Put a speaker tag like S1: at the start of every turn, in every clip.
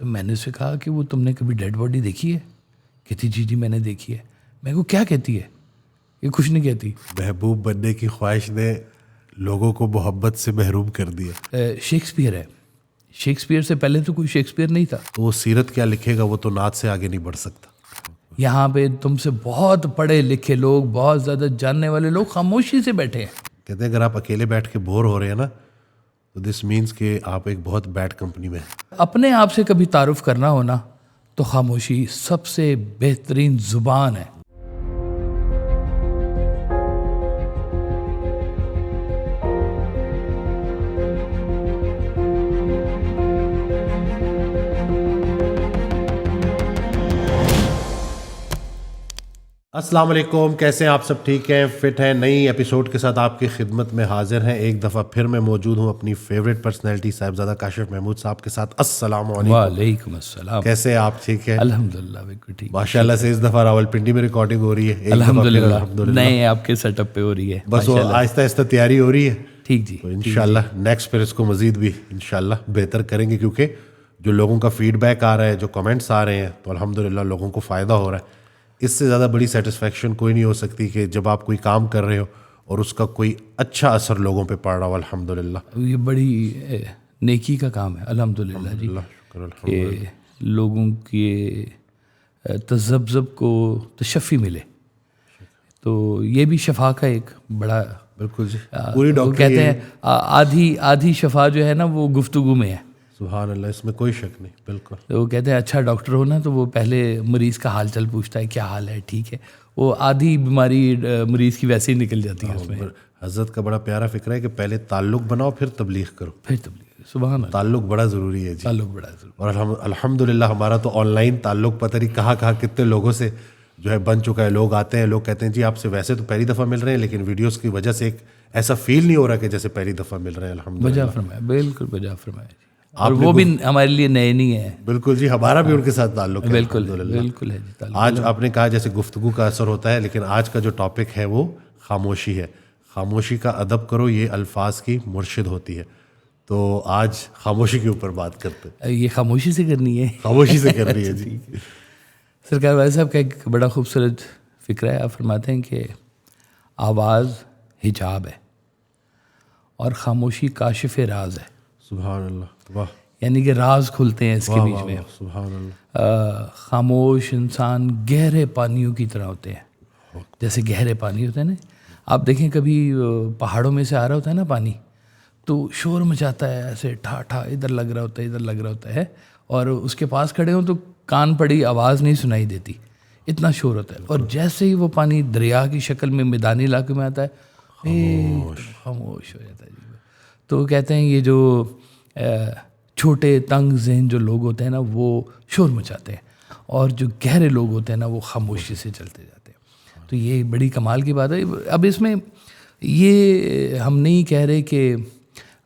S1: تو میں نے اسے کہا کہ وہ تم نے کبھی ڈیڈ باڈی دیکھی ہے؟ کہتی جی میں نے دیکھی ہے۔ میں کو کیا کہتی ہے؟ یہ کچھ نہیں کہتی۔
S2: محبوب بننے کی خواہش نے لوگوں کو محبت سے محروم کر دیا۔
S1: شیکسپیئر ہے، شیکسپیئر سے پہلے تو کوئی شیکسپیئر نہیں تھا۔
S2: تو وہ سیرت کیا لکھے گا، وہ تو نعت سے آگے نہیں بڑھ سکتا۔
S1: یہاں پہ تم سے بہت پڑھے لکھے لوگ، بہت زیادہ جاننے والے لوگ خاموشی سے بیٹھے ہیں۔
S2: کہتے ہیں اگر آپ اکیلے بیٹھ کے بور ہو رہے ہیں نا تو دس مینس کہ آپ ایک بہت بیڈ کمپنی میں ہیں۔
S1: اپنے آپ سے کبھی تعارف کرنا ہونا تو خاموشی سب سے بہترین زبان ہے۔
S2: السلام علیکم، کیسے ہیں آپ سب؟ ٹھیک ہیں، فٹ ہیں؟ نئی ایپیسوڈ کے ساتھ آپ کی خدمت میں حاضر ہیں۔ ایک دفعہ پھر میں موجود ہوں اپنی فیوریٹ پرسنالٹی صاحبزادہ کاشف محمود صاحب کے ساتھ۔ السلام علیکم۔
S1: وعلیکم السلام۔
S2: کیسے ہیں آپ؟ ٹھیک ہے
S1: الحمدللہ بالکل ٹھیک۔
S2: ماشاء اللہ سے اس دفعہ راولپنڈی میں ریکارڈنگ ہو رہی ہے۔
S1: الحمدللہ نئے آپ کے سیٹ اپ پہ ہو رہی ہے،
S2: بس وہ آہستہ آہستہ تیاری ہو رہی ہے۔
S1: ٹھیک جی،
S2: تو انشاءاللہ نیکسٹ پھر اس کو مزید بھی انشاءاللہ بہتر کریں گے، کیونکہ جو لوگوں کا فیڈ بیک آ رہا ہے، جو کمنٹس آ رہے ہیں، تو الحمدللہ لوگوں کو فائدہ ہو رہا ہے۔ اس سے زیادہ بڑی سیٹسفیکشن کوئی نہیں ہو سکتی کہ جب آپ کوئی کام کر رہے ہو اور اس کا کوئی اچھا اثر لوگوں پہ پڑ رہا ہو۔ الحمدللہ
S1: یہ بڑی نیکی کا کام ہے الحمدللہ جی، کہ لوگوں کے تذبذب کو تشفی ملے، تو یہ بھی شفا کا ایک بڑا،
S2: بالکل جی، پوری
S1: وہ کہتے ہیں آدھی شفا جو ہے نا وہ گفتگو میں ہے۔
S2: سبحان اللہ، اس میں کوئی شک نہیں، بالکل۔
S1: تو وہ کہتے ہیں اچھا ڈاکٹر ہو نا تو وہ پہلے مریض کا حال چل پوچھتا ہے، کیا حال ہے، ٹھیک ہے، وہ آدھی بیماری مریض کی ویسے ہی نکل جاتی ہے اس میں۔
S2: حضرت کا بڑا پیارا فکر ہے کہ پہلے تعلق بناؤ پھر تبلیغ کرو۔
S1: پھر تبلیغ، سبحان اللہ،
S2: تعلق بڑا ضروری ہے جی،
S1: تعلق بڑا ضروری۔
S2: اور الحمدللہ ہمارا تو آن لائن تعلق پتہ نہیں کہاں کتنے لوگوں سے جو ہے بن چکا ہے۔ لوگ آتے ہیں، لوگ کہتے ہیں جی آپ سے ویسے تو پہلی دفعہ مل رہے ہیں، لیکن ویڈیوز کی وجہ سے ایک ایسا فیل نہیں ہو رہا کہ جیسے پہلی دفعہ مل رہے ہیں۔ الحمدللہ،
S1: بجا فرمایا، بالکل بجا فرمایا جی۔ اور وہ بھی ہمارے لیے نئے نہیں ہے۔
S2: بالکل جی، ہمارا بھی ان کے ساتھ تعلق ہے۔
S1: بالکل بالکل ہے جی تعلق۔
S2: آج آپ نے کہا جیسے گفتگو کا اثر ہوتا ہے، لیکن آج کا جو ٹاپک ہے وہ خاموشی ہے۔ خاموشی کا ادب کرو، یہ الفاظ کی مرشد ہوتی ہے۔ تو آج خاموشی کے اوپر بات کرتے ہیں۔
S1: یہ خاموشی سے کرنی ہے،
S2: خاموشی سے کر رہی ہے جی۔
S1: سرکار والد صاحب کا ایک بڑا خوبصورت فکرہ ہے۔ آپ فرماتے ہیں کہ آواز حجاب ہے اور خاموشی کاشف راز ہے۔
S2: سبحان اللہ، واہ،
S1: یعنی کہ راز کھلتے ہیں اس کے بیچ میں۔
S2: سبحان اللہ۔
S1: خاموش انسان گہرے پانیوں کی طرح ہوتے ہیں، جیسے گہرے پانی ہوتے ہیں نا، آپ دیکھیں کبھی پہاڑوں میں سے آ رہا ہوتا ہے نا پانی، تو شور مچاتا ہے، ایسے ٹھا ٹھا، ادھر لگ رہا ہوتا ہے، ادھر لگ رہا ہوتا ہے، اور اس کے پاس کھڑے ہوں تو کان پڑی آواز نہیں سنائی دیتی، اتنا شور ہوتا ہے۔ اور جیسے ہی وہ پانی دریا کی شکل میں میدانی علاقے میں آتا ہے، خاموش ہو جاتا ہے جی۔ تو کہتے ہیں یہ جو چھوٹے تنگ ذہن جو لوگ ہوتے ہیں نا وہ شور مچاتے ہیں، اور جو گہرے لوگ ہوتے ہیں نا وہ خاموشی سے چلتے جاتے ہیں۔ تو یہ بڑی کمال کی بات ہے۔ اب اس میں یہ ہم نہیں کہہ رہے کہ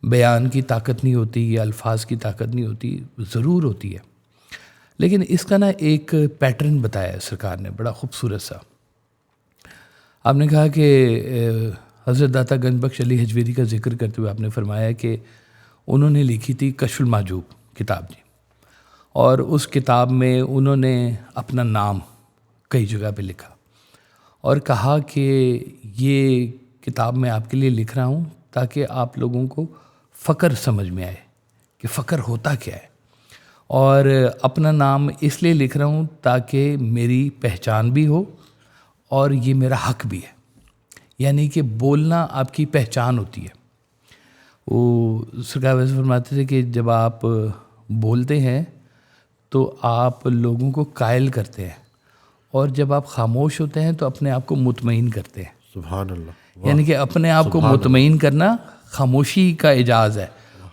S1: بیان کی طاقت نہیں ہوتی یا الفاظ کی طاقت نہیں ہوتی، ضرور ہوتی ہے، لیکن اس کا نا ایک پیٹرن بتایا ہے سرکار نے بڑا خوبصورت سا۔ آپ نے کہا کہ حضرت داتا گنج بخش علی حجویری کا ذکر کرتے ہوئے آپ نے فرمایا کہ انہوں نے لکھی تھی کشف المحجوب کتاب جی، اور اس کتاب میں انہوں نے اپنا نام کئی جگہ پہ لکھا اور کہا کہ یہ کتاب میں آپ کے لیے لکھ رہا ہوں تاکہ آپ لوگوں کو فقر سمجھ میں آئے کہ فقر ہوتا کیا ہے، اور اپنا نام اس لیے لکھ رہا ہوں تاکہ میری پہچان بھی ہو اور یہ میرا حق بھی ہے، یعنی کہ بولنا آپ کی پہچان ہوتی ہے۔ وہ سرکار ویسے فرماتے تھے کہ جب آپ بولتے ہیں تو آپ لوگوں کو قائل کرتے ہیں، اور جب آپ خاموش ہوتے ہیں تو اپنے آپ کو مطمئن کرتے ہیں۔
S2: سبحان اللہ،
S1: یعنی کہ اپنے آپ کو مطمئن کرنا خاموشی کا اعجاز ہے،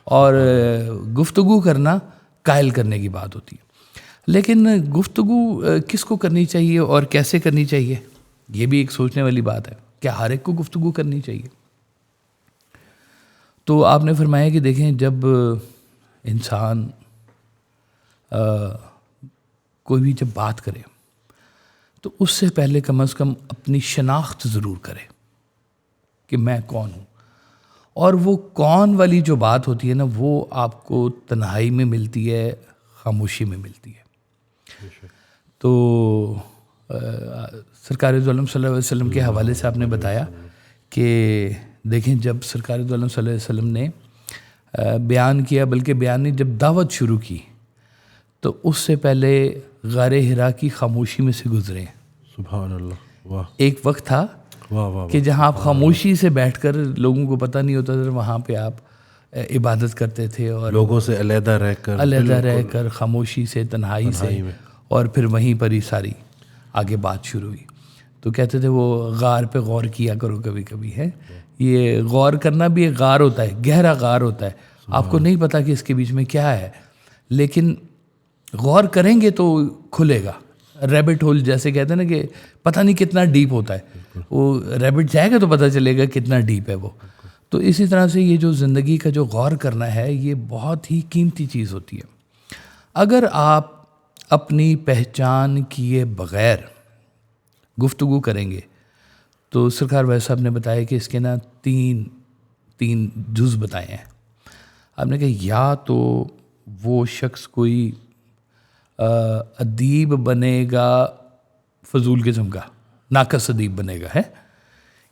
S1: اور گفتگو کرنا قائل کرنے کی بات ہوتی ہے۔ لیکن گفتگو کس کو کرنی چاہیے اور کیسے کرنی چاہیے، یہ بھی ایک سوچنے والی بات ہے۔ کیا ہر ایک کو گفتگو کرنی چاہیے؟ تو آپ نے فرمایا کہ دیکھیں، جب انسان کوئی بھی جب بات کرے تو اس سے پہلے کم از کم اپنی شناخت ضرور کرے کہ میں کون ہوں، اور وہ کون والی جو بات ہوتی ہے نا وہ آپ کو تنہائی میں ملتی ہے، خاموشی میں ملتی ہے. تو سرکار دو عالم صلی اللہ علیہ وسلم کے حوالے سے آپ نے بتایا کہ دیکھیں جب سرکار دو عالم صلی اللہ علیہ وسلم نے بیان کیا، بلکہ بیان نے جب دعوت شروع کی تو اس سے پہلے غار حرا کی خاموشی میں سے گزرے.
S2: سبحان اللہ. واہ
S1: ایک وقت تھا
S2: واہ واہ.
S1: کہ جہاں آپ خاموشی سے بیٹھ کر، لوگوں کو پتہ نہیں ہوتا تھا، وہاں پہ آپ عبادت کرتے تھے اور
S2: لوگوں سے علیحدہ رہ کر
S1: خاموشی سے، تنہائی سے، اور پھر وہیں پر ہی ساری آگے بات شروع ہوئی. تو کہتے تھے وہ غار پہ غور کیا کرو کبھی کبھی. ہے یہ غور کرنا بھی ایک غار ہوتا ہے، گہرا غار ہوتا ہے. آپ کو نہیں پتا کہ اس کے بیچ میں کیا ہے، لیکن غور کریں گے تو کھلے گا. ریبٹ ہول جیسے کہتے ہیں نا کہ پتہ نہیں کتنا ڈیپ ہوتا ہے، وہ ریبٹ جائے گا تو پتہ چلے گا کتنا ڈیپ ہے وہ. تو اسی طرح سے یہ جو زندگی کا جو غور کرنا ہے، یہ بہت ہی قیمتی چیز ہوتی ہے. اگر آپ اپنی پہچان کیے بغیر گفتگو کریں گے تو سرکار ویس صاحب نے بتایا کہ اس کے نا تین جز بتائے ہیں. آپ نے کہا یا تو وہ شخص کوئی ادیب بنے گا، فضول قسم کا ناقص ادیب بنے گا، ہے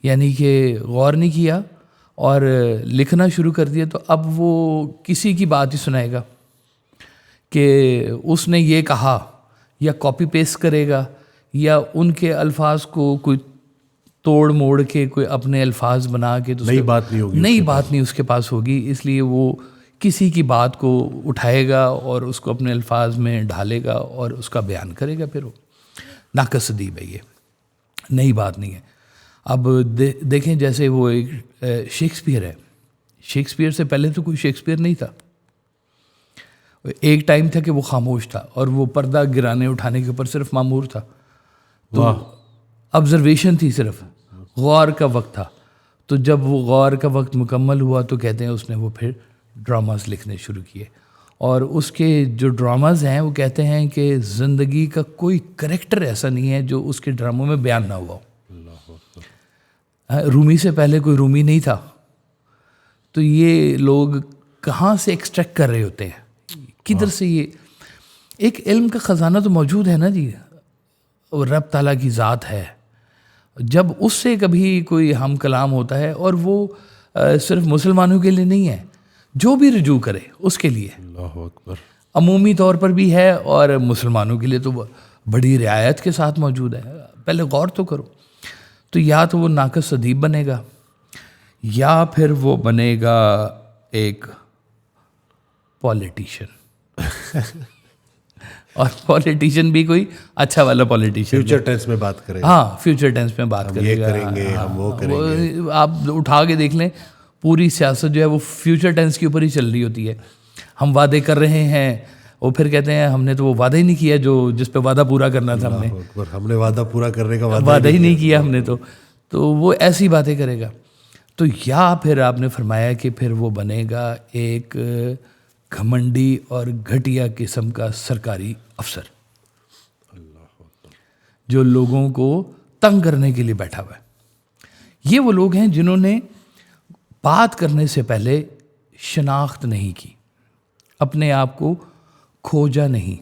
S1: یعنی کہ غور نہیں کیا اور لکھنا شروع کر دیا تو اب وہ کسی کی بات ہی سنائے گا کہ اس نے یہ کہا، یا کاپی پیسٹ کرے گا، یا ان کے الفاظ کو کوئی توڑ موڑ کے کوئی اپنے الفاظ بنا کے
S2: نئی بات نہیں ہوگی،
S1: نئی بات نہیں اس کے پاس ہوگی. اس لیے وہ کسی کی بات کو اٹھائے گا اور اس کو اپنے الفاظ میں ڈھالے گا اور اس کا بیان کرے گا. پھر وہ ناقص ادیب ہے، یہ نئی بات نہیں ہے. اب دیکھیں جیسے وہ ایک شیکسپیئر ہے. شیکسپیئر سے پہلے تو کوئی شیکسپیئر نہیں تھا. ایک ٹائم تھا کہ وہ خاموش تھا اور وہ پردہ گرانے اٹھانے کے اوپر صرف مامور تھا. تو آبزرویشن تھی، صرف غور کا وقت تھا. تو جب وہ غور کا وقت مکمل ہوا تو کہتے ہیں اس نے وہ پھر ڈراماز لکھنے شروع کیے. اور اس کے جو ڈراماز ہیں وہ کہتے ہیں کہ زندگی کا کوئی کریکٹر ایسا نہیں ہے جو اس کے ڈراموں میں بیان نہ ہوا ہو. رومی سے پہلے کوئی رومی نہیں تھا. تو یہ لوگ کہاں سے ایکسٹریکٹ کر رہے ہوتے ہیں، کدھر سے؟ یہ ایک علم کا خزانہ تو موجود ہے نا جی، اور رب تعالیٰ کی ذات ہے. جب اس سے کبھی کوئی ہم کلام ہوتا ہے، اور وہ صرف مسلمانوں کے لیے نہیں ہے، جو بھی رجوع کرے اس کے لیے
S2: اللہ اکبر
S1: عمومی طور پر بھی ہے، اور مسلمانوں کے لیے تو بڑی رعایت کے ساتھ موجود ہے. پہلے غور تو کرو. تو یا تو وہ ناقص ادیب بنے گا، یا پھر وہ بنے گا ایک پولیٹیشین. اور پولیٹیشین بھی کوئی اچھا والا پولیٹیشین،
S2: فیوچر ٹینس میں بات کریں.
S1: ہاں فیوچر ٹینس میں بات کرے
S2: یہ کریں گے، ہم وہ کریں گے.
S1: آپ اٹھا کے دیکھ لیں، پوری سیاست جو ہے وہ فیوچر ٹینس کے اوپر ہی چل رہی ہوتی ہے. ہم وعدے کر رہے ہیں، وہ پھر کہتے ہیں ہم نے تو وہ وعدہ ہی نہیں کیا جو جس پہ وعدہ پورا کرنا تھا.
S2: ہم نے وعدہ پورا کرنے کا
S1: وعدہ ہی نہیں کیا ہم نے. تو وہ ایسی باتیں کرے گا. تو یا پھر آپ نے فرمایا کہ پھر وہ بنے گا ایک گھمنڈی اور گھٹیا قسم کا سرکاری افسر، جو لوگوں کو تنگ کرنے کے لیے بیٹھا ہوا ہے. یہ وہ لوگ ہیں جنہوں نے بات کرنے سے پہلے شناخت نہیں کی، اپنے آپ کو کھوجا نہیں.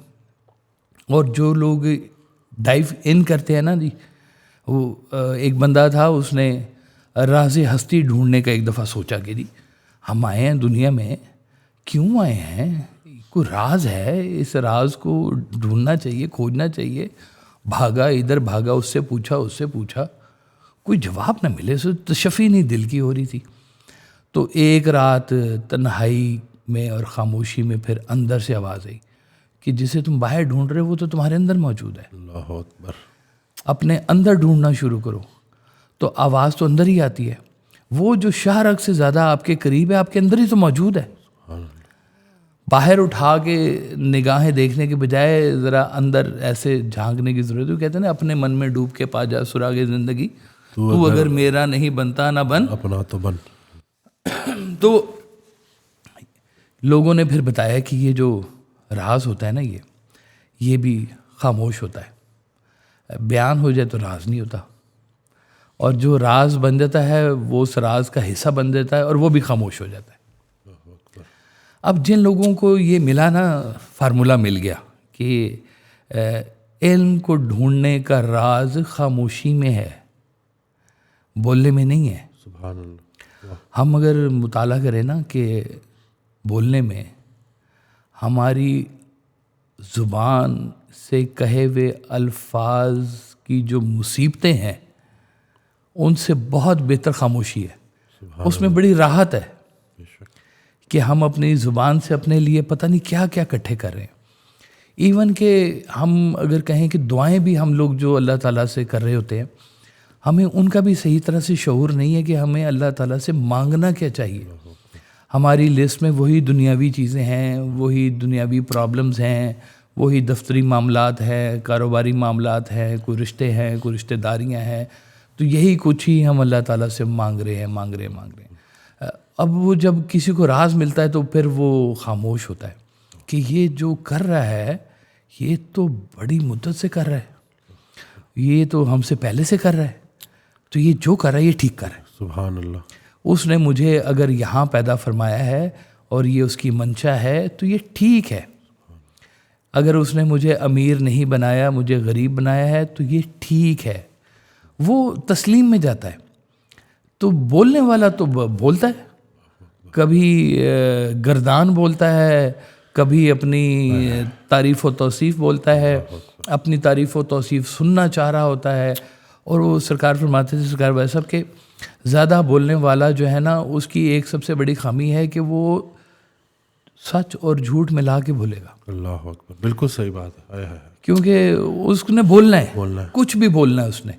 S1: اور جو لوگ ڈائیو ان کرتے ہیں نا جی، وہ ایک بندہ تھا، اس نے راز ہستی ڈھونڈنے کا ایک دفعہ سوچا کہ جی ہم آئے ہیں دنیا میں، کیوں آئے ہیں؟ کوئی راز ہے، اس راز کو ڈھونڈنا چاہیے، کھوجنا چاہیے. بھاگا ادھر بھاگا، اس سے پوچھا اس سے پوچھا، کوئی جواب نہ ملے. سو تشفی نہیں دل کی ہو رہی تھی. تو ایک رات تنہائی میں اور خاموشی میں پھر اندر سے آواز آئی کہ جسے تم باہر ڈھونڈ رہے ہو وہ تو تمہارے اندر موجود ہے.
S2: اللہ اکبر.
S1: اپنے اندر ڈھونڈنا شروع کرو. تو آواز تو اندر ہی آتی ہے. وہ جو شاہ رگ سے زیادہ آپ کے قریب ہے، آپ کے اندر ہی تو موجود ہے. باہر اٹھا کے نگاہیں دیکھنے کے بجائے ذرا اندر ایسے جھانکنے کی ضرورت ہے. کہتے ہیں نا اپنے من میں ڈوب کے پا جا سراغ زندگی، تو اگر میرا نہیں بنتا نہ بن
S2: اپنا تو بن.
S1: تو لوگوں نے پھر بتایا کہ یہ جو راز ہوتا ہے نا، یہ بھی خاموش ہوتا ہے. بیان ہو جائے تو راز نہیں ہوتا، اور جو راز بن جاتا ہے وہ اس راز کا حصہ بن جاتا ہے اور وہ بھی خاموش ہو جاتا ہے. اب جن لوگوں کو یہ ملا نا، فارمولہ مل گیا کہ علم کو ڈھونڈنے کا راز خاموشی میں ہے، بولنے میں نہیں ہے.
S2: سبحان اللہ.
S1: ہم اگر مطالعہ کریں نا کہ بولنے میں ہماری زبان سے کہے ہوئے الفاظ کی جو مصیبتیں ہیں ان سے بہت بہتر خاموشی ہے. اس میں بڑی راحت ہے کہ ہم اپنی زبان سے اپنے لیے پتہ نہیں کیا کیا اکٹھے کر رہے ہیں. ایون کہ ہم اگر کہیں کہ دعائیں بھی ہم لوگ جو اللہ تعالیٰ سے کر رہے ہوتے ہیں، ہمیں ان کا بھی صحیح طرح سے شعور نہیں ہے کہ ہمیں اللہ تعالیٰ سے مانگنا کیا چاہیے. ہماری لسٹ میں وہی دنیاوی چیزیں ہیں، وہی دنیاوی پرابلمز ہیں، وہی دفتری معاملات ہیں، کاروباری معاملات ہیں، کوئی رشتے ہیں، کوئی رشتہ داریاں ہیں. تو یہی کچھ ہی ہم اللہ تعالیٰ سے مانگ رہے ہیں. اب وہ جب کسی کو راز ملتا ہے تو پھر وہ خاموش ہوتا ہے کہ یہ جو کر رہا ہے یہ تو بڑی مدت سے کر رہا ہے، یہ تو ہم سے پہلے سے کر رہا ہے، تو یہ جو کر رہا ہے یہ ٹھیک کر رہا ہے.
S2: سبحان اللہ.
S1: اس نے مجھے اگر یہاں پیدا فرمایا ہے اور یہ اس کی منشا ہے تو یہ ٹھیک ہے. اگر اس نے مجھے امیر نہیں بنایا، مجھے غریب بنایا ہے تو یہ ٹھیک ہے. وہ تسلیم میں جاتا ہے. تو بولنے والا تو بولتا ہے، کبھی گردان بولتا ہے، کبھی اپنی تعریف و توصیف بولتا ہے، اپنی تعریف و توصیف سننا چاہ رہا ہوتا ہے. اور وہ سرکار فرماتے تھے، سرکار بھائی صاحب، کہ زیادہ بولنے والا جو ہے نا اس کی ایک سب سے بڑی خامی ہے کہ وہ سچ اور جھوٹ ملا کے بولے گا.
S2: اللہ اکبر. بالکل صحیح بات ہے.
S1: کیونکہ اس نے بولنا ہے، کچھ بھی بولنا ہے اس نے،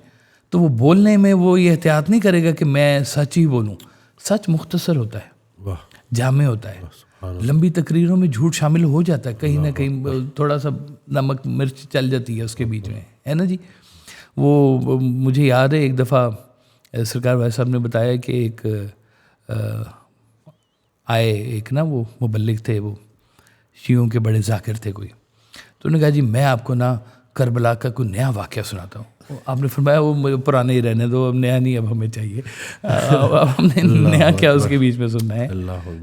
S1: تو وہ بولنے میں وہ یہ احتیاط نہیں کرے گا کہ میں سچ ہی بولوں. سچ مختصر ہوتا ہے، جامع ہوتا ہے. لمبی تقریروں میں جھوٹ شامل ہو جاتا ہے، کہیں نہ کہیں تھوڑا سا نمک مرچ چل جاتی ہے اس کے بیچ میں، ہے نا جی. وہ مجھے یاد ہے ایک دفعہ سرکار بھائی صاحب نے بتایا کہ ایک آئے ایک نا وہ مبلغ تھے، وہ شیعوں کے بڑے ذاکر تھے کوئی. تو انہوں نے کہا جی میں آپ کو نا کربلا کا کوئی نیا واقعہ سناتا ہوں. آپ نے فرمایا وہ پرانے ہی رہنے دو، اب نیا نہیں اب ہمیں چاہیے. اب ہم نے نیا کیا اس کے بیچ میں سننا ہے.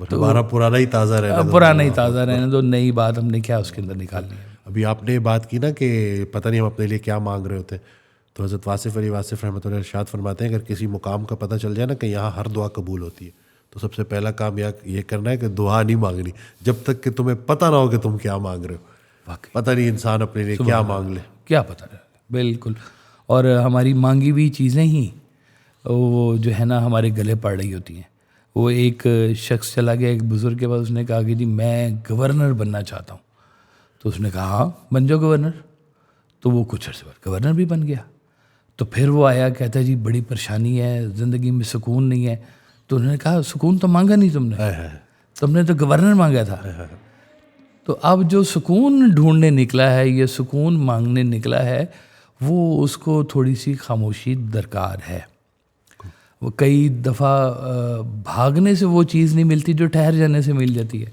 S2: تو ہمارا پرانا ہی تازہ رہنا دو،
S1: پرانا ہی تازہ رہنے دو، نئی بات ہم نے کیا اس کے اندر نکالنی ہے.
S2: ابھی آپ نے بات کی نا کہ پتہ نہیں ہم اپنے لیے کیا مانگ رہے ہوتے ہیں، تو حضرت واصف علی واصف رحمۃ اللہ ارشاد فرماتے ہیں اگر کسی مقام کا پتہ چل جائے نا کہ یہاں ہر دعا قبول ہوتی ہے تو سب سے پہلا کام یہ کرنا ہے کہ دعا نہیں مانگنی جب تک کہ تمہیں پتہ نہ ہو کہ تم کیا مانگ رہے ہو. پتہ نہیں انسان اپنے لیے کیا مانگ لے،
S1: کیا پتہ رہے. بالکل. اور ہماری مانگی ہوئی چیزیں ہی وہ جو ہے نا ہمارے گلے پڑ رہی ہوتی ہیں. وہ ایک شخص چلا گیا ایک بزرگ کے پاس، اس نے کہا کہ جی میں گورنر بننا چاہتا ہوں. تو اس نے کہا ہاں بن جاؤ گورنر. تو وہ کچھ عرصے بعد گورنر بھی بن گیا. تو پھر وہ آیا، کہتا ہے جی بڑی پریشانی ہے، زندگی میں سکون نہیں ہے. تو انہوں نے کہا سکون تو مانگا نہیں تم نے تو گورنر مانگا تھا. تو اب جو سکون ڈھونڈنے نکلا ہے، یہ سکون مانگنے نکلا ہے، وہ اس کو تھوڑی سی خاموشی درکار ہے. وہ کئی دفعہ بھاگنے سے وہ چیز نہیں ملتی جو ٹھہر جانے سے مل جاتی ہے.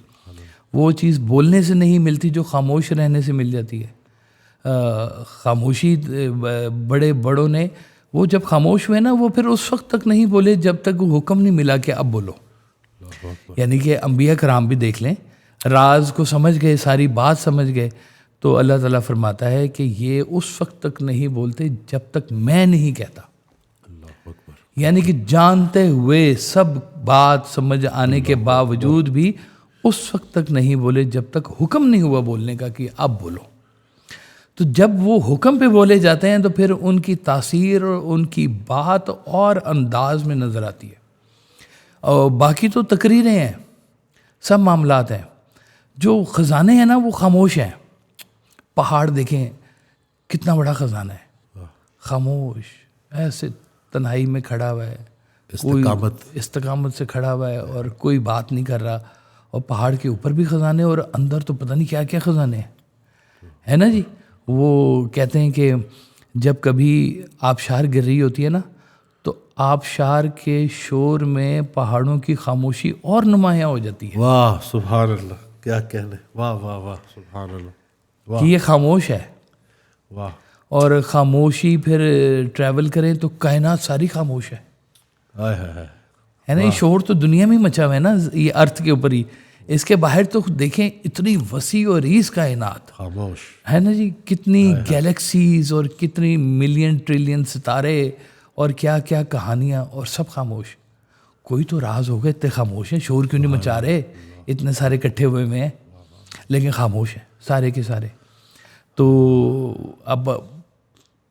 S1: وہ چیز بولنے سے نہیں ملتی جو خاموش رہنے سے مل جاتی ہے. خاموشی بڑے بڑوں نے وہ جب خاموش ہوئے نا وہ پھر اس وقت تک نہیں بولے جب تک وہ حکم نہیں ملا کہ اب بولو. یعنی کہ انبیاء کرام بھی دیکھ لیں، راز کو سمجھ گئے، ساری بات سمجھ گئے، تو اللہ تعالیٰ فرماتا ہے کہ یہ اس وقت تک نہیں بولتے جب تک میں نہیں کہتا. یعنی کہ جانتے ہوئے سب بات سمجھ آنے کے باوجود بھی اس وقت تک نہیں بولے جب تک حکم نہیں ہوا بولنے کا کہ اب بولو. تو جب وہ حکم پہ بولے جاتے ہیں تو پھر ان کی تاثیر اور ان کی بات اور انداز میں نظر آتی ہے. اور باقی تو تقریریں ہیں، سب معاملات ہیں. جو خزانے ہیں نا وہ خاموش ہیں. پہاڑ دیکھیں کتنا بڑا خزانہ ہے، خاموش ایسے تنہائی میں کھڑا ہوا ہے، استقامت سے کھڑا ہوا ہے اور کوئی بات نہیں کر رہا. اور پہاڑ کے اوپر بھی خزانے اور اندر تو پتہ نہیں کیا کیا خزانے ہیں، ہے نا جی. وہ کہتے ہیں کہ جب کبھی آبشار گر رہی ہوتی ہے نا تو آبشار کے شور میں پہاڑوں کی خاموشی اور نمایاں ہو جاتی ہے.
S2: واہ سبحان اللہ، کیا کہنے، واہ واہ واہ سبحان اللہ،
S1: کہ یہ خاموش ہے.
S2: واہ.
S1: اور خاموشی پھر ٹریول کریں تو کائنات ساری خاموش ہے. ہے نا. یہ شور تو دنیا میں مچا ہوا ہے نا، یہ ارتھ کے اوپر ہی. اس کے باہر تو دیکھیں اتنی وسیع و ریز کائنات
S2: خاموش
S1: ہے نا جی, کتنی گیلیکسیز اور کتنی ملین ٹریلین ستارے اور کیا کیا کہانیاں, اور سب خاموش. کوئی تو راز ہوگا, اتنے خاموش ہیں, شور کیوں نہیں مچا رہے, اتنے سارے اکٹھے ہوئے ہوئے ہیں لیکن خاموش ہیں سارے کے سارے. تو اب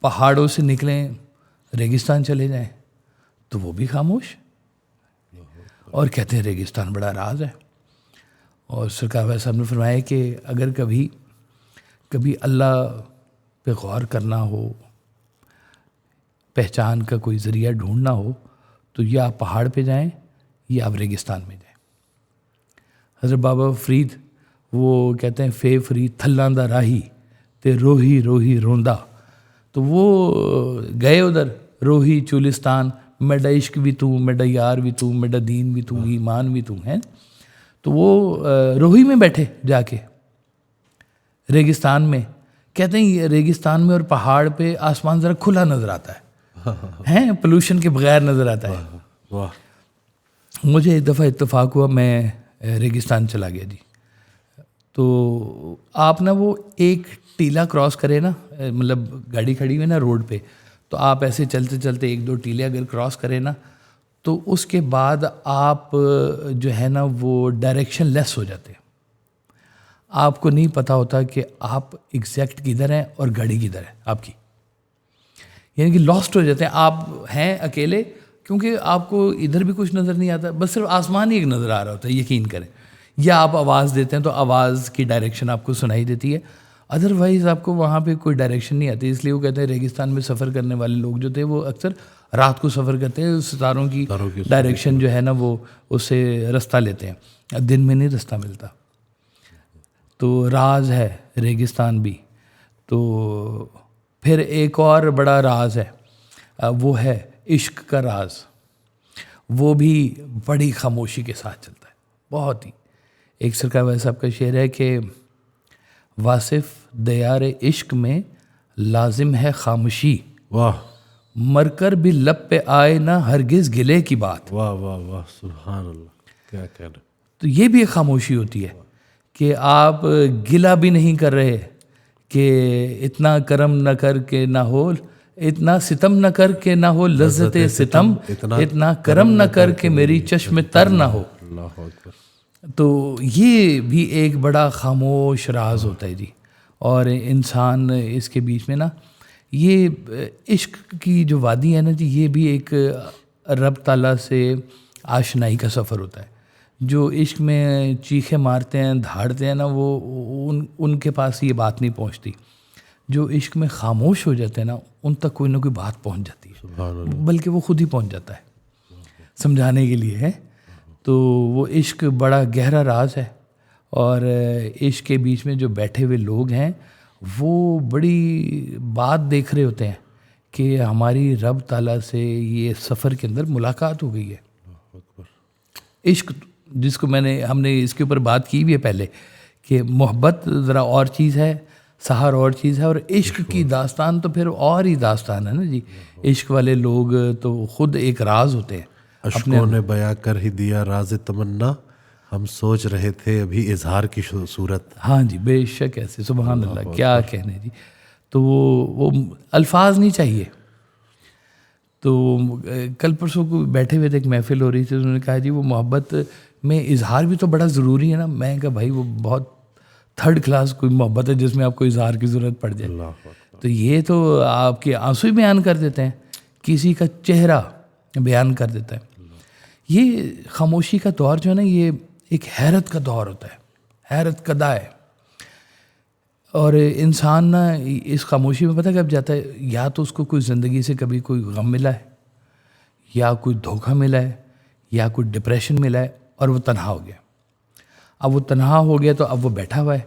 S1: پہاڑوں سے نکلیں ریگستان چلے جائیں تو وہ بھی خاموش, اور کہتے ہیں ریگستان بڑا راز ہے. اور سرکار والا صاحب نے فرمایا کہ اگر کبھی اللہ پہ غور کرنا ہو, پہچان کا کوئی ذریعہ ڈھونڈنا ہو, تو یا آپ پہاڑ پہ جائیں یا آپ ریگستان میں جائیں. حضرت بابا فرید وہ کہتے ہیں فے فرید تھلاں دا راہی تے روہی روہی روندا. تو وہ گئے ادھر روہی چولستان, میڈا عشق بھی تو, میڈا یار بھی تو, میڈا دین بھی تو, ایمان بھی تو ہے. تو وہ روہی میں بیٹھے جا کے ریگستان میں. کہتے ہیں یہ ریگستان میں اور پہاڑ پہ آسمان ذرا کھلا نظر آتا ہے, پولوشن کے بغیر نظر آتا ہے.
S2: واہ.
S1: مجھے ایک دفعہ اتفاق ہوا, میں ریگستان چلا گیا جی. تو آپ نا وہ ایک ٹیلا کراس کرے نا, مطلب گاڑی کھڑی ہوئی نا روڈ پہ, تو آپ ایسے چلتے چلتے ایک دو ٹیلے اگر کراس کریں نا, تو اس کے بعد آپ جو ہے نا وہ ڈائریکشن لیس ہو جاتے ہیں. آپ کو نہیں پتہ ہوتا کہ آپ ایگزیکٹ کدھر ہیں اور گاڑی کدھر ہے آپ کی, یعنی کہ لاسٹ ہو جاتے ہیں. آپ ہیں اکیلے کیونکہ آپ کو ادھر بھی کچھ نظر نہیں آتا, بس صرف آسمان ہی ایک نظر آ رہا ہوتا ہے, یقین کریں. یا آپ آواز دیتے ہیں تو آواز کی ڈائریکشن آپ کو سنائی دیتی ہے, ادروائز آپ کو وہاں پہ کوئی ڈائریکشن نہیں آتی. اس لیے وہ کہتے ہیں ریگستان میں سفر کرنے والے لوگ جو تھے وہ اکثر رات کو سفر کرتے ہیں, ستاروں کی ڈائریکشن جو ہے نا وہ اس سے رستہ لیتے ہیں, دن میں نہیں رستہ ملتا. تو راز ہے ریگستان بھی. تو پھر ایک اور بڑا راز ہے, وہ ہے عشق کا راز. وہ بھی بڑی خاموشی کے ساتھ چلتا ہے, بہت ہی. ایک سرکار والے صاحب کا شعر ہے کہ واصف دیار عشق میں لازم ہے خاموشی,
S2: واہ.
S1: مر کر بھی لب پہ آئے نہ ہرگز گلے کی بات.
S2: واہ واہ واہ, سبحان اللہ, کیا کہنا.
S1: تو یہ بھی ایک خاموشی ہوتی ہے کہ آپ گلہ بھی نہیں کر رہے کہ اتنا کرم نہ کر کے نہ ہو, اتنا ستم نہ کر کے نہ ہو لذت ستم, اتنا کرم نہ کر کے میری چشم تر نہ ہو.
S2: اللہ اکبر.
S1: تو یہ بھی ایک بڑا خاموش راز ہوتا ہے جی. اور انسان اس کے بیچ میں نا, یہ عشق کی جو وادی ہے نا جی, یہ بھی ایک رب تعالیٰ سے آشنائی کا سفر ہوتا ہے. جو عشق میں چیخیں مارتے ہیں, دھاڑتے ہیں نا, وہ ان کے پاس یہ بات نہیں پہنچتی. جو عشق میں خاموش ہو جاتے ہیں نا, ان تک کوئی نہ کوئی بات پہنچ جاتی ہے, بلکہ وہ خود ہی پہنچ جاتا ہے سمجھانے کے لیے ہے. تو وہ عشق بڑا گہرا راز ہے, اور عشق کے بیچ میں جو بیٹھے ہوئے لوگ ہیں وہ بڑی بات دیکھ رہے ہوتے ہیں کہ ہماری رب تعالیٰ سے یہ سفر کے اندر ملاقات ہو گئی ہے. عشق جس کو ہم نے اس کے اوپر بات کی بھی ہے پہلے کہ محبت ذرا اور چیز ہے, سحر اور چیز ہے, اور عشق کی داستان تو پھر اور ہی داستان ہے نا جی. عشق والے لوگ تو خود ایک راز ہوتے ہیں.
S2: اشکوں نے بیاں کر ہی دیا راز تمنا, ہم سوچ رہے تھے ابھی اظہار کی صورت.
S1: ہاں جی, بے شک ایسے, سبحان اللہ, کیا کہنے جی. تو وہ الفاظ نہیں چاہیے. تو کل پرسوں کو بیٹھے ہوئے تھے, ایک محفل ہو رہی تھی, انہوں نے کہا جی وہ محبت میں اظہار بھی تو بڑا ضروری ہے نا. میں کہا بھائی وہ بہت تھرڈ کلاس کوئی محبت ہے جس میں آپ کو اظہار کی ضرورت پڑ جائے. تو یہ تو آپ کے آنسو ہی بیان کر دیتے ہیں, کسی کا چہرہ بیان کر دیتا ہے. یہ خاموشی کا دور جو ہے نا, یہ ایک حیرت کا دور ہوتا ہے, حیرت کدا ہے. اور انسان نا اس خاموشی میں پتہ کب جاتا ہے, یا تو اس کو کوئی زندگی سے کبھی کوئی غم ملا ہے, یا کوئی دھوکہ ملا ہے, یا کوئی ڈپریشن ملا ہے, اور وہ تنہا ہو گیا. اب وہ تنہا ہو گیا تو اب وہ بیٹھا ہوا ہے,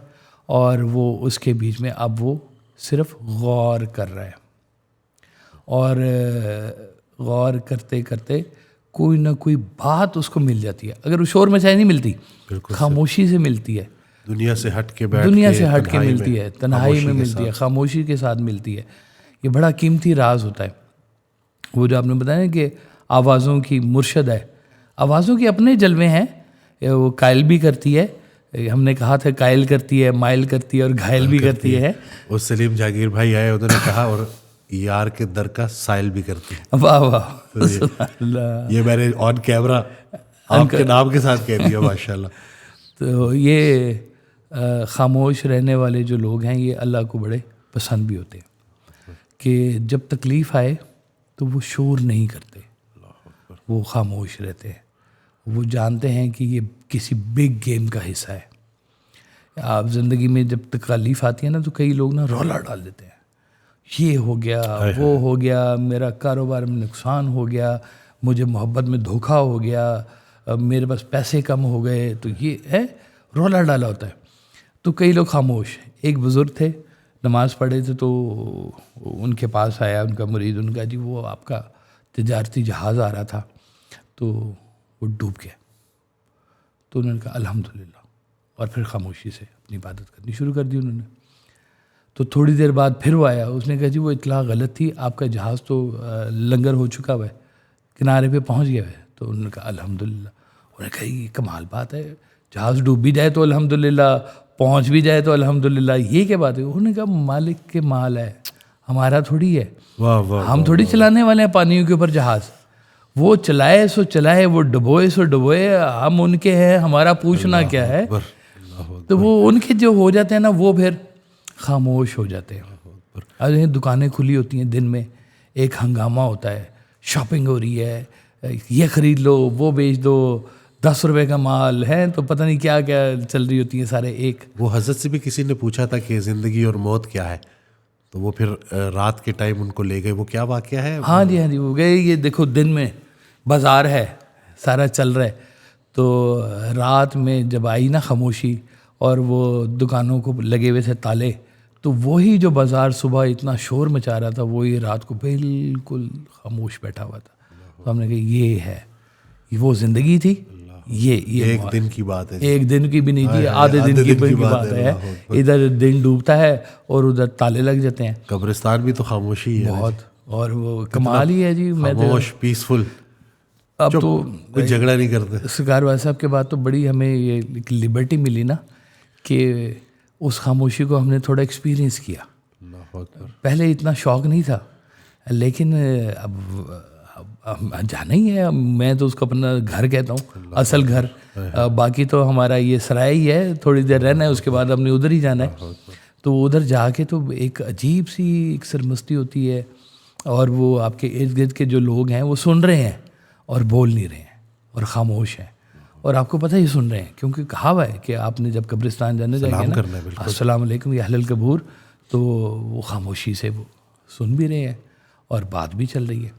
S1: اور وہ اس کے بیچ میں اب وہ صرف غور کر رہا ہے. اور غور کرتے کرتے کوئی نہ کوئی بات اس کو مل جاتی ہے. اگر وہ شور مچائے نہیں ملتی, خاموشی سے ملتی ہے,
S2: دنیا سے ہٹ کے
S1: ملتی ہے, تنہائی میں ملتی ہے, خاموشی کے ساتھ ملتی ہے. یہ بڑا قیمتی راز ہوتا ہے. وہ جو آپ نے بتایا کہ آوازوں کی مرشد ہے, آوازوں کے اپنے جلوے ہیں, وہ قائل بھی کرتی ہے, ہم نے کہا تھا قائل کرتی ہے, مائل کرتی ہے اور گھائل بھی کرتی ہے.
S2: وہ سلیم جہانگیر بھائی آئے, انہوں نے کہا اور یار کے در کا سائل بھی کرتی ہے.
S1: واہ واہ,
S2: یہ میں نے آن کیمرہ آپ کے نام کے ساتھ کہہ دیا ماشاء اللہ.
S1: تو یہ خاموش رہنے والے جو لوگ ہیں یہ اللہ کو بڑے پسند بھی ہوتے ہیں کہ جب تکلیف آئے تو وہ شور نہیں کرتے, وہ خاموش رہتے ہیں. وہ جانتے ہیں کہ یہ کسی بگ گیم کا حصہ ہے. آپ زندگی میں جب تکلیف آتی ہے نا تو کئی لوگ نا رولا ڈال دیتے ہیں, یہ ہو گیا, وہ ہو گیا, میرا کاروبار میں نقصان ہو گیا, مجھے محبت میں دھوکہ ہو گیا, میرے پاس پیسے کم ہو گئے, تو یہ ہے رولا ڈالا ہوتا ہے. تو کئی لوگ خاموش. ایک بزرگ تھے, نماز پڑھے تھے تو ان کے پاس آیا ان کا مرید, ان کا جی وہ آپ کا تجارتی جہاز آ رہا تھا تو وہ ڈوب گیا. تو انہوں نے کہا الحمدللہ, اور پھر خاموشی سے اپنی عبادت کرنی شروع کر دی انہوں نے. تو تھوڑی دیر بعد پھر وہ آیا, اس نے کہا جی وہ اطلاع غلط تھی, آپ کا جہاز تو لنگر ہو چکا ہوا ہے, کنارے پہ پہنچ گیا ہے. تو انہوں نے کہا الحمدللہ. انہوں نے کہا یہ کمال بات ہے, جہاز ڈوب بھی جائے تو الحمدللہ, پہنچ بھی جائے تو الحمدللہ, یہ کیا بات ہے؟ انہوں نے کہا مالک کے مال ہے, ہمارا تھوڑی ہے. ہم تھوڑی چلانے والے ہیں پانیوں کے اوپر جہاز. وہ چلائے سو چلائے, وہ ڈبوئے سو ڈبوئے, ہم ان کے ہیں, ہمارا پوچھنا کیا ہے. تو وہ ان کے جو ہو جاتے ہیں نا وہ پھر خاموش ہو جاتے ہیں. اب دکانیں کھلی ہوتی ہیں دن میں, ایک ہنگامہ ہوتا ہے, شاپنگ ہو رہی ہے, یہ خرید لو, وہ بیچ دو, 10 روپے کا مال ہے, تو پتہ نہیں کیا کیا چل رہی ہوتی ہیں سارے. ایک
S2: وہ حضرت سے بھی کسی نے پوچھا تھا کہ زندگی اور موت کیا ہے, تو وہ پھر رات کے ٹائم ان کو لے گئے. وہ کیا واقعہ ہے؟
S1: ہاں جی وہ گئے. یہ دیکھو دن میں بازار ہے, سارا چل رہا ہے, تو رات میں جب آئی نا خاموشی اور وہ دکانوں کو لگے ہوئے تھے تالے, تو وہی جو بازار صبح اتنا شور مچا رہا تھا وہی رات کو بالکل خاموش بیٹھا ہوا تھا. تو ہم نے کہا یہ ہے, وہ زندگی تھی. یہ
S2: ایک دن کی بات ہے,
S1: ایک دن کی بھی نہیں تھی, آدھے دن کی بات ہے. ادھر دن ڈوبتا ہے اور ادھر تالے لگ جاتے ہیں.
S2: قبرستان بھی تو خاموشی ہے
S1: بہت, اور وہ کمال ہی ہے جی. میں
S2: خاموش, پیسفل,
S1: اب تو
S2: کوئی جھگڑا نہیں کرتے.
S1: سرکار والا صاحب کے بعد تو بڑی ہمیں یہ ایک لبرٹی ملی نا کہ اس خاموشی کو ہم نے تھوڑا ایکسپیرینس کیا. پہلے اتنا شوق نہیں تھا, لیکن اب جانا ہی ہے. میں تو اس کو اپنا گھر کہتا ہوں, اصل گھر. باقی تو ہمارا یہ سرائے ہی ہے, تھوڑی دیر رہنا ہے, اس کے بعد ہم نے ادھر ہی جانا ہے. تو ادھر جا کے تو ایک عجیب سی ایک سرمستی ہوتی ہے, اور وہ آپ کے ارد گرد کے جو لوگ ہیں وہ سن رہے ہیں اور بول نہیں رہے ہیں اور خاموش ہیں, اور آپ کو پتہ ہی سن رہے ہیں, کیونکہ کہا ہوا ہے کہ آپ نے جب قبرستان جانے جائیں گے نا, السلام علیکم یا اہل القبور, تو وہ خاموشی سے وہ سن بھی رہے ہیں اور بات بھی چل رہی ہے.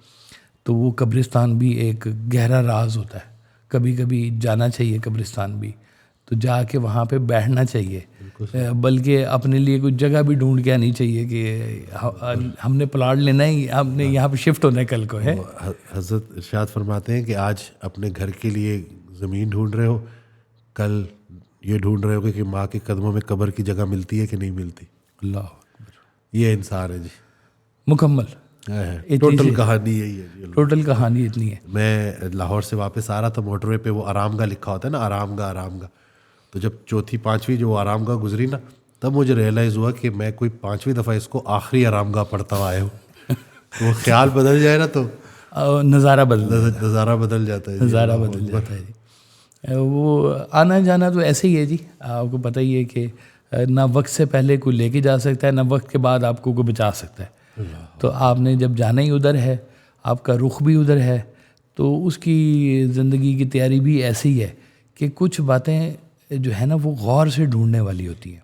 S1: تو وہ قبرستان بھی ایک گہرا راز ہوتا ہے. کبھی کبھی جانا چاہیے قبرستان بھی, تو جا کے وہاں پہ بیٹھنا چاہیے, بلکہ اپنے لیے کوئی جگہ بھی ڈھونڈ کے آنی چاہیے کہ ہم نے پلاٹ لینا ہی, ہم نے یہاں پہ شفٹ ہونا ہے کل کو ہے.
S2: حضرت ارشاد فرماتے ہیں کہ آج اپنے گھر کے لیے زمین ڈھونڈ رہے ہو, کل یہ ڈھونڈ رہے ہو کہ ماں کے قدموں میں قبر کی جگہ ملتی ہے کہ نہیں ملتی.
S1: اللہ,
S2: یہ انسان ہے جی,
S1: مکمل
S2: ٹوٹل کہانی یہی ہے.
S1: ٹوٹل کہانی اتنی ہے.
S2: میں لاہور سے واپس آ رہا تھا, موٹر وے پہ وہ آرام گاہ لکھا ہوتا ہے نا, آرام گاہ. تو جب چوتھی پانچویں جو وہ آرام گاہ گزری نا, تب مجھے ریئلائز ہوا کہ میں کوئی 5ویں دفعہ اس کو آخری آرام گاہ پڑھتا ہوا آیا ہوں. تو وہ خیال بدل جائے نا تو
S1: نظارہ بدل
S2: جاتا ہے.
S1: نظارہ بدل جاتا ہے جی. وہ آنا جانا تو ایسے ہی ہے جی. آپ کو پتہ ہی ہے کہ نہ وقت سے پہلے کوئی لے کے جا سکتا ہے, نہ وقت کے بعد آپ کو کوئی بچا سکتا ہے. تو آپ نے جب جانا ہی ادھر ہے, آپ کا رخ بھی ادھر ہے, تو اس کی زندگی کی تیاری بھی ایسی ہی ہے کہ کچھ باتیں جو ہے نا وہ غور سے ڈھونڈنے والی ہوتی ہیں,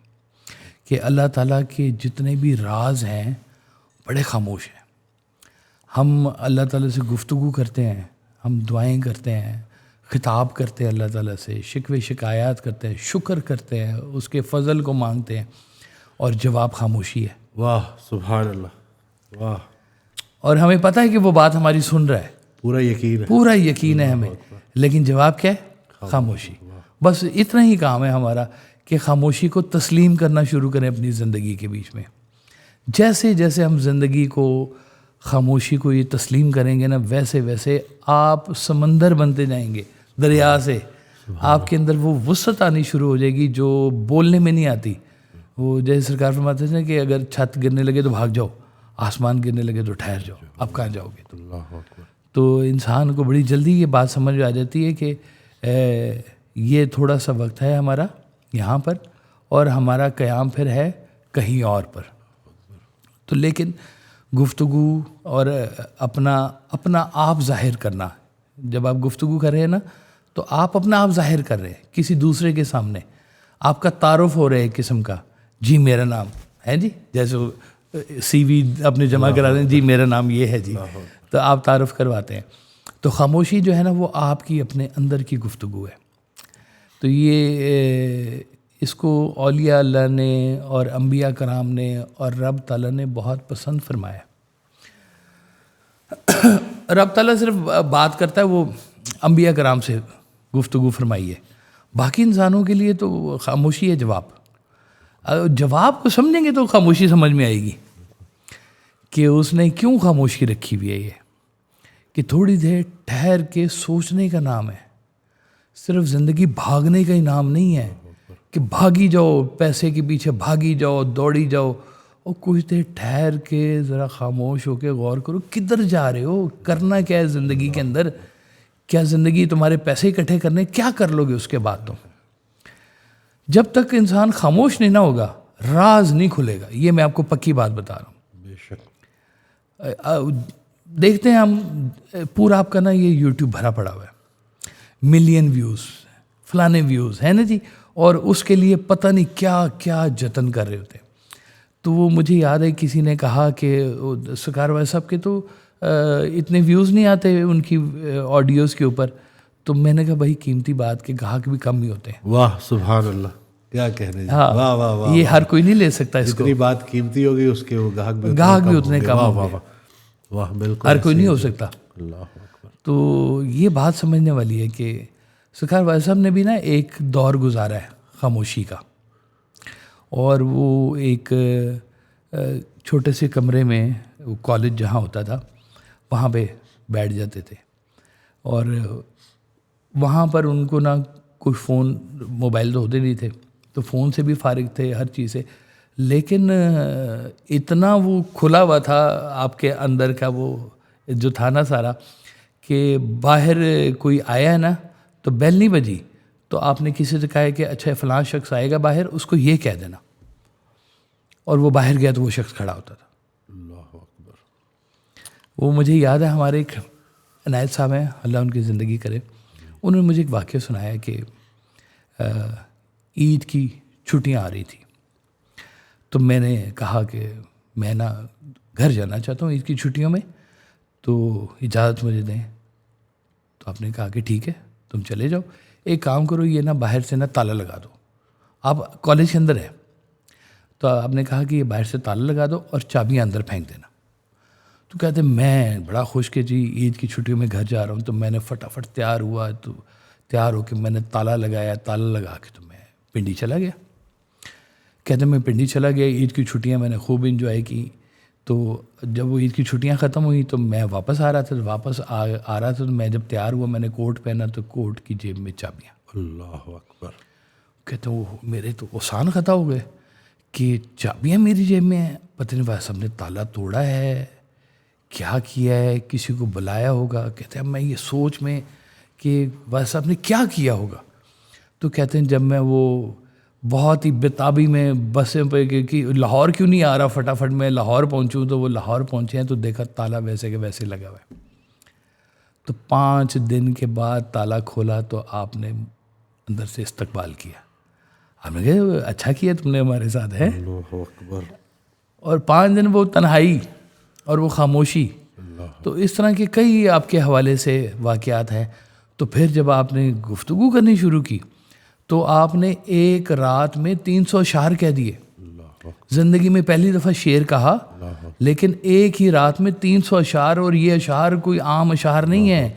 S1: کہ اللہ تعالیٰ کے جتنے بھی راز ہیں بڑے خاموش ہیں. ہم اللہ تعالیٰ سے گفتگو کرتے ہیں, ہم دعائیں کرتے ہیں, خطاب کرتے ہیں اللہ تعالیٰ سے, شکوے شکایات کرتے ہیں, شکر کرتے ہیں, اس کے فضل کو مانگتے ہیں, اور جواب خاموشی ہے.
S2: واہ سبحان اللہ, واہ.
S1: اور ہمیں پتہ ہے کہ وہ بات ہماری سن رہا ہے,
S2: پورا
S1: یقین ہے ہمیں, لیکن جواب کیا ہے؟ خاموشی. بس اتنا ہی کام ہے ہمارا کہ خاموشی کو تسلیم کرنا شروع کریں اپنی زندگی کے بیچ میں. جیسے جیسے ہم زندگی کو, خاموشی کو یہ تسلیم کریں گے نا, ویسے ویسے آپ سمندر بنتے جائیں گے, دریا سے آپ کے اندر وہ وسعت آنی شروع ہو جائے گی جو بولنے میں نہیں آتی. وہ جیسے سرکار فرماتے تھے کہ اگر چھت گرنے لگے تو بھاگ جاؤ, آسمان گرنے لگے تو ٹھہر جاؤ, اب کہاں جاؤ گے. تو انسان کو بڑی جلدی یہ بات سمجھ آ جاتی ہے کہ یہ تھوڑا سا وقت ہے ہمارا یہاں پر, اور ہمارا قیام پھر ہے کہیں اور پر. تو لیکن گفتگو اور اپنا آپ ظاہر کرنا, جب آپ گفتگو کر رہے ہیں نا تو آپ اپنا آپ ظاہر کر رہے ہیں کسی دوسرے کے سامنے, آپ کا تعارف ہو رہا ہے ایک قسم کا, جی میرا نام ہے جی, جیسے سی وی اپنے جمع کرا دیں, جی میرا نام یہ ہے جی, تو آپ تعارف کرواتے ہیں. تو خاموشی جو ہے نا وہ آپ کی اپنے اندر کی گفتگو ہے. تو یہ اس کو اولیاء اللہ نے اور انبیاء کرام نے اور رب تعالیٰ نے بہت پسند فرمایا. رب تعالیٰ صرف بات کرتا ہے وہ انبیاء کرام سے گفتگو فرمائی ہے, باقی انسانوں کے لیے تو خاموشی ہے جواب. جواب کو سمجھیں گے تو خاموشی سمجھ میں آئے گی کہ اس نے کیوں خاموشی رکھی ہوئی ہے. یہ کہ تھوڑی دیر ٹھہر کے سوچنے کا نام ہے, صرف زندگی بھاگنے کا ہی نام نہیں ہے کہ بھاگی جاؤ, پیسے کے پیچھے بھاگی جاؤ, دوڑی جاؤ. اور کچھ دیر ٹھہر کے ذرا خاموش ہو کے غور کرو کدھر جا رہے ہو, کرنا کیا ہے زندگی کے اندر. کیا زندگی تمہارے پیسے اکٹھے کرنے, کیا کر لو گے اس کے بعد؟ تم جب تک انسان خاموش نہیں نہ ہوگا راز نہیں کھلے گا. یہ میں آپ کو پکی بات بتا رہا ہوں.
S2: بے شک.
S1: دیکھتے ہیں ہم پورا آپ کا نا یہ یوٹیوب بھرا پڑا ہوا ہے, ملین ویوز, فلانے ویوز ہے نا جی, اور اس کے لیے پتہ نہیں کیا کیا جتن کر رہے ہوتے ہیں. تو وہ مجھے یاد ہے کسی نے کہا کہ سرکار والے صاحب کے تو اتنے ویوز نہیں آتے ان کی آڈیوز کے اوپر. تو میں نے کہا بھائی قیمتی بات کہ گاہک بھی کم ہی ہوتے ہیں.
S2: واہ سبحان اللہ, کیا کہہ رہے ہیں.
S1: ہاں
S2: واہ واہ واہ,
S1: یہ ہر کوئی نہیں لے سکتا اس کو.
S2: جتنی بات قیمتی ہوگی اس کے وہ گاہک بھی
S1: اتنے کم
S2: واہ
S1: ہوں
S2: واہ
S1: گے.
S2: واہ, بالکل
S1: ہر کوئی نہیں ہو سکتا.
S2: اللہ اکبر.
S1: تو یہ بات سمجھنے والی ہے کہ سرکار والد صاحب نے بھی نا ایک دور گزارا ہے خاموشی کا, اور وہ ایک چھوٹے سے کمرے میں, کالج جہاں ہوتا تھا وہاں پہ بیٹھ جاتے تھے, اور وہاں پر ان کو نہ کوئی فون, موبائل تو ہوتے نہیں تھے, تو فون سے بھی فارغ تھے, ہر چیز سے. لیکن اتنا وہ کھلا ہوا تھا آپ کے اندر کا وہ جو تھا نا سارا, کہ باہر کوئی آیا ہے نا تو بیل نہیں بجی تو آپ نے کسی سے کہا ہے کہ اچھا فلاں شخص آئے گا باہر, اس کو یہ کہہ دینا, اور وہ باہر گیا تو وہ شخص کھڑا ہوتا تھا.
S2: اللہ اکبر.
S1: وہ مجھے یاد ہے, ہمارے ایک عنایت صاحب ہیں, اللہ ان کی زندگی کرے, انہوں نے مجھے ایک واقعہ سنایا کہ عید کی چھٹیاں آ رہی تھیں, تو میں نے کہا کہ میں نا گھر جانا چاہتا ہوں عید کی چھٹیوں میں, تو اجازت مجھے دیں. تو آپ نے کہا کہ ٹھیک ہے تم چلے جاؤ, ایک کام کرو یہ نا باہر سے نا تالا لگا دو, آپ کالج کے اندر ہیں. تو آپ نے کہا کہ یہ باہر سے تالا لگا دو اور چابیاں اندر پھینک دینا. تو کہتے میں بڑا خوش کہ جی عید کی چھٹیوں میں گھر جا رہا ہوں. تو میں نے فٹافٹ تیار ہوا, تو تیار ہو کے میں نے تالا لگایا, تالا لگا کے تو میں پنڈی چلا گیا. کہتے میں پنڈی چلا گیا, عید کی چھٹیاں میں نے خوب انجوائے کی. تو جب وہ عید کی چھٹیاں ختم ہوئی تو میں واپس آ رہا تھا, تو واپس آ رہا تھا تو میں جب تیار ہوا میں نے کوٹ پہنا, تو کوٹ کی جیب میں چابیاں.
S2: اللہ اکبر.
S1: کہتے وہ میرے تو اوسان خطا ہو گئے کہ چابیاں میری جیب میں ہیں, پتہ نہیں بھائی صاحب نے تالا توڑا ہے, کیا کیا ہے, کسی کو بلایا ہوگا. کہتے ہیں میں یہ سوچ میں کہ بھائی صاحب نے کیا کیا ہوگا. تو کہتے ہیں جب میں وہ بہت ہی بےتابی میں بسیں پہ کہ لاہور کیوں نہیں آ رہا, فٹافٹ میں لاہور پہنچوں, تو وہ لاہور پہنچے ہیں تو دیکھا تالا ویسے کہ ویسے لگا ہوا ہے. تو 5 دن کے بعد تالا کھولا تو آپ نے اندر سے استقبال کیا. آپ نے کہا اچھا کیا تم نے ہمارے ساتھ ہے.
S2: اللہ اکبر.
S1: اور 5 دن وہ تنہائی اور وہ خاموشی. تو اس طرح کے کئی آپ کے حوالے سے واقعات ہیں. تو پھر جب آپ نے گفتگو کرنی شروع کی تو آپ نے ایک رات میں 300 اشعار کہہ دیے. زندگی میں پہلی دفعہ شعر کہا, لیکن ایک ہی رات میں 300 اشعار. اور یہ اشعار کوئی عام اشعار نہیں ہیں,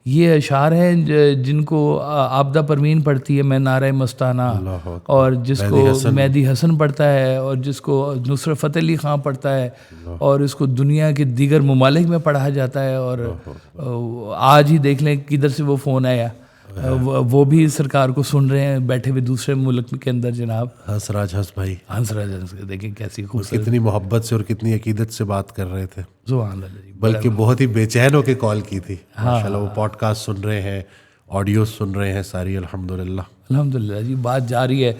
S1: یہ اشعار ہیں جن کو عابدہ پروین پڑھتی ہے, میں نعرہ مستانہ, اور جس کو مہدی حسن پڑھتا ہے, اور جس کو نصرت فتح علی خان پڑھتا ہے, اور اس کو دنیا کے دیگر ممالک میں پڑھا جاتا ہے. اور آج ہی دیکھ لیں کدھر سے وہ فون آیا. وہ بھی سرکار کو سن رہے ہیں بیٹھے ہوئے دوسرے ملک کے اندر جناب.
S2: ہنسراج ہنس بھائی
S1: ہنسراج ہنس دیکھیں کیسی خوبصورت,
S2: کتنی محبت سے اور کتنی عقیدت سے بات کر رہے تھے,
S1: سبحان اللہ جی.
S2: بلکہ بہت ہی بے چین ہو کے کال کی تھی. ماشاءاللہ وہ پوڈ کاسٹ سن رہے ہیں, آڈیوز سن رہے ہیں ساری. الحمدللہ
S1: الحمدللہ جی, بات جاری ہے,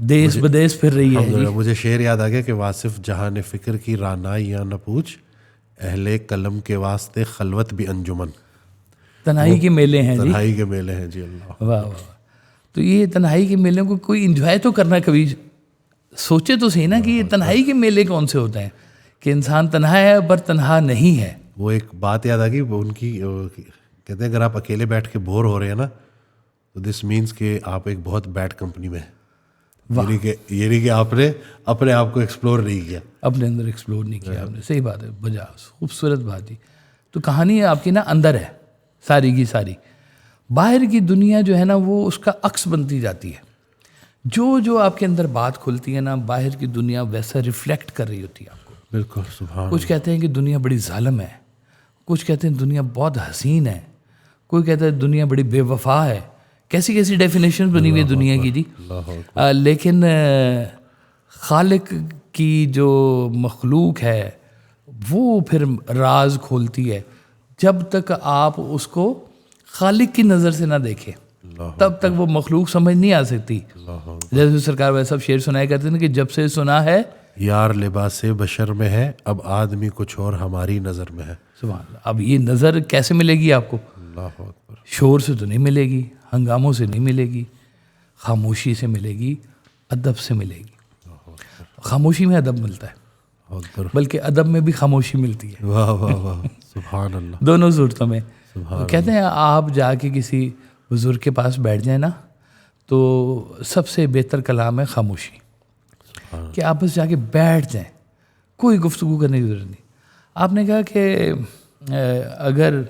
S1: دیس بدیس پھر رہی ہے جی.
S2: مجھے شعر یاد آ گیا کہ واصف جہان فکر کی رانائیاں نہ پوچھ, اہل قلم کے واسطے خلوت بھی انجمن.
S1: تنہائی کے میلے ہیں جی,
S2: تنہائی کے میلے ہیں جی. اللہ
S1: واہ واہ. تو یہ تنہائی کے میلوں کو کوئی انجوائے تو کرنا, کبھی سوچے تو صحیح نا کہ یہ تنہائی کے میلے کون سے ہوتے ہیں کہ انسان تنہا ہے پر تنہا نہیں ہے.
S2: وہ ایک بات یاد آ گئی ان کی, کہتے ہیں اگر آپ اکیلے بیٹھ کے بور ہو رہے ہیں نا تو دس مینس کہ آپ ایک بہت بیڈ کمپنی میں ہیں. یعنی کہ آپ نے اپنے آپ کو ایکسپلور نہیں کیا,
S1: اپنے اندر ایکسپلور نہیں کیا آپ نے. صحیح بات ہے, بجا خوبصورت بات جی. تو کہانی آپ کی نا اندر ہے ساری کی ساری. باہر کی دنیا جو ہے نا وہ اس کا عکس بنتی جاتی ہے. جو آپ کے اندر بات کھلتی ہے نا, باہر کی دنیا ویسا ریفلیکٹ کر رہی ہوتی ہے آپ کو.
S2: بالکل سبحان.
S1: کچھ کہتے ہیں کہ دنیا بڑی ظالم ہے, کچھ کہتے ہیں دنیا بہت حسین ہے, کوئی کہتا ہے دنیا بڑی بے وفا ہے. کیسی کیسی ڈیفینیشن بنی ہوئی ہے دنیا کی جی. لیکن خالق کی جو مخلوق ہے وہ پھر راز کھولتی ہے. جب تک آپ اس کو خالق کی نظر سے نہ دیکھیں تب تک وہ مخلوق سمجھ نہیں آ سکتی. جیسے سرکار ویسا شعر سنایا کرتے ہیں کہ جب سے سنا ہے
S2: یار لباس بشر میں ہے, اب آدمی کچھ اور ہماری نظر میں ہے.
S1: سبحان اللہ. اب یہ نظر کیسے ملے گی آپ کو؟
S2: اللہ اکبر.
S1: شور سے تو نہیں ملے گی, ہنگاموں سے نہیں ملے گی, خاموشی سے ملے گی, ادب سے ملے گی. خاموشی میں ادب ملتا ہے, بلکہ ادب میں بھی خاموشی ملتی ہے.
S2: واہ واہ واہ سبحان اللہ.
S1: دونوں صورتوں میں. کہتے ہیں آپ جا کے کسی بزرگ کے پاس بیٹھ جائیں نا تو سب سے بہتر کلام ہے خاموشی. کہ آپ بس جا کے بیٹھ جائیں, کوئی گفتگو کرنے کی ضرورت نہیں. آپ نے کہا کہ اگر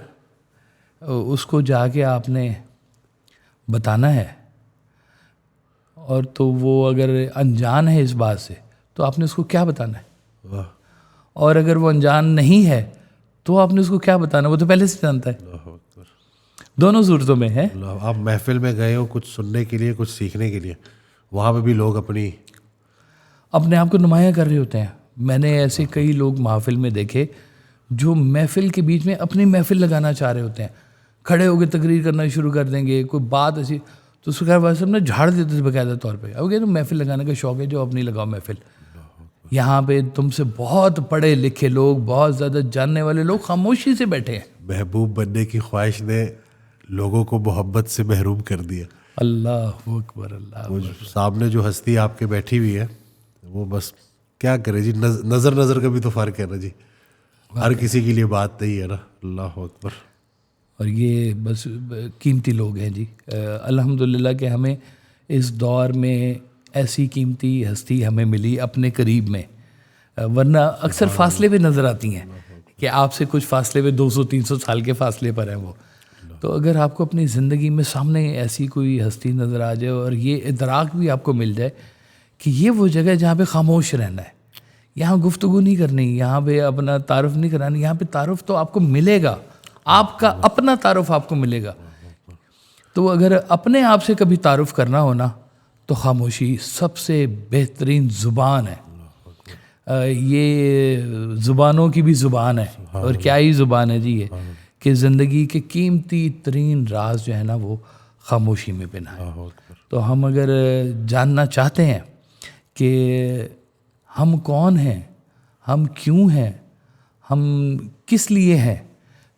S1: اس کو جا کے آپ نے بتانا ہے اور تو وہ اگر انجان ہے اس بات سے تو آپ نے اس کو کیا بتانا ہے, اور اگر وہ انجان نہیں ہے تو آپ نے اس کو کیا بتانا ہے, وہ تو پہلے سے جانتا ہے. دونوں صورتوں میں ہے.
S2: آپ محفل میں گئے ہو کچھ سننے کے لیے, کچھ سیکھنے کے لیے, وہاں پہ بھی لوگ
S1: اپنے آپ کو نمایاں کر رہے ہوتے ہیں. میں نے ایسے کئی لوگ محفل میں دیکھے جو محفل کے بیچ میں اپنی محفل لگانا چاہ رہے ہوتے ہیں, کھڑے ہو کے تقریر کرنا شروع کر دیں گے, کوئی بات ایسی تو سرکار واصف نے جھاڑ دیتے تھے باقاعدہ طور پہ. اب کہ تم محفل لگانے کا شوق ہے جو اپنی لگاؤ محفل. یہاں پہ تم سے بہت پڑھے لکھے لوگ, بہت زیادہ جاننے والے لوگ خاموشی سے بیٹھے ہیں.
S2: محبوب بننے کی خواہش نے لوگوں کو محبت سے محروم کر دیا.
S1: اللہ اکبر. اللہ
S2: سامنے جو ہستی آپ کے بیٹھی ہوئی ہے وہ بس کیا کرے جی, نظر کا بھی تو فرق ہے نا جی, ہر کسی کے لیے بات نہیں ہے نا. اللہ اکبر.
S1: اور یہ بس قیمتی لوگ ہیں جی. الحمدللہ کہ ہمیں اس دور میں ایسی قیمتی ہستی ہمیں ملی اپنے قریب میں, ورنہ اکثر فاصلے پہ نظر آتی ہیں کہ آپ سے کچھ فاصلے پہ 200-300 سال کے فاصلے پر ہیں وہ. تو اگر آپ کو اپنی زندگی میں سامنے ایسی کوئی ہستی نظر آ جائے اور یہ ادراک بھی آپ کو مل جائے کہ یہ وہ جگہ ہے جہاں پہ خاموش رہنا ہے, یہاں گفتگو نہیں کرنی, یہاں پہ اپنا تعارف نہیں کرانی, یہاں پہ تعارف تو آپ کو ملے گا, آپ کا اپنا تعارف آپ کو ملے گا. تو اگر اپنے آپ سے کبھی تعارف کرنا ہونا تو خاموشی سب سے بہترین زبان ہے. یہ زبانوں کی بھی زبان ہے, اور کیا ہی زبان ہے جی یہ, کہ زندگی کے قیمتی ترین راز جو ہے نا وہ خاموشی میں پنہا ہے. تو ہم اگر جاننا چاہتے ہیں کہ ہم کون ہیں, ہم کیوں ہیں, ہم کس لیے ہیں,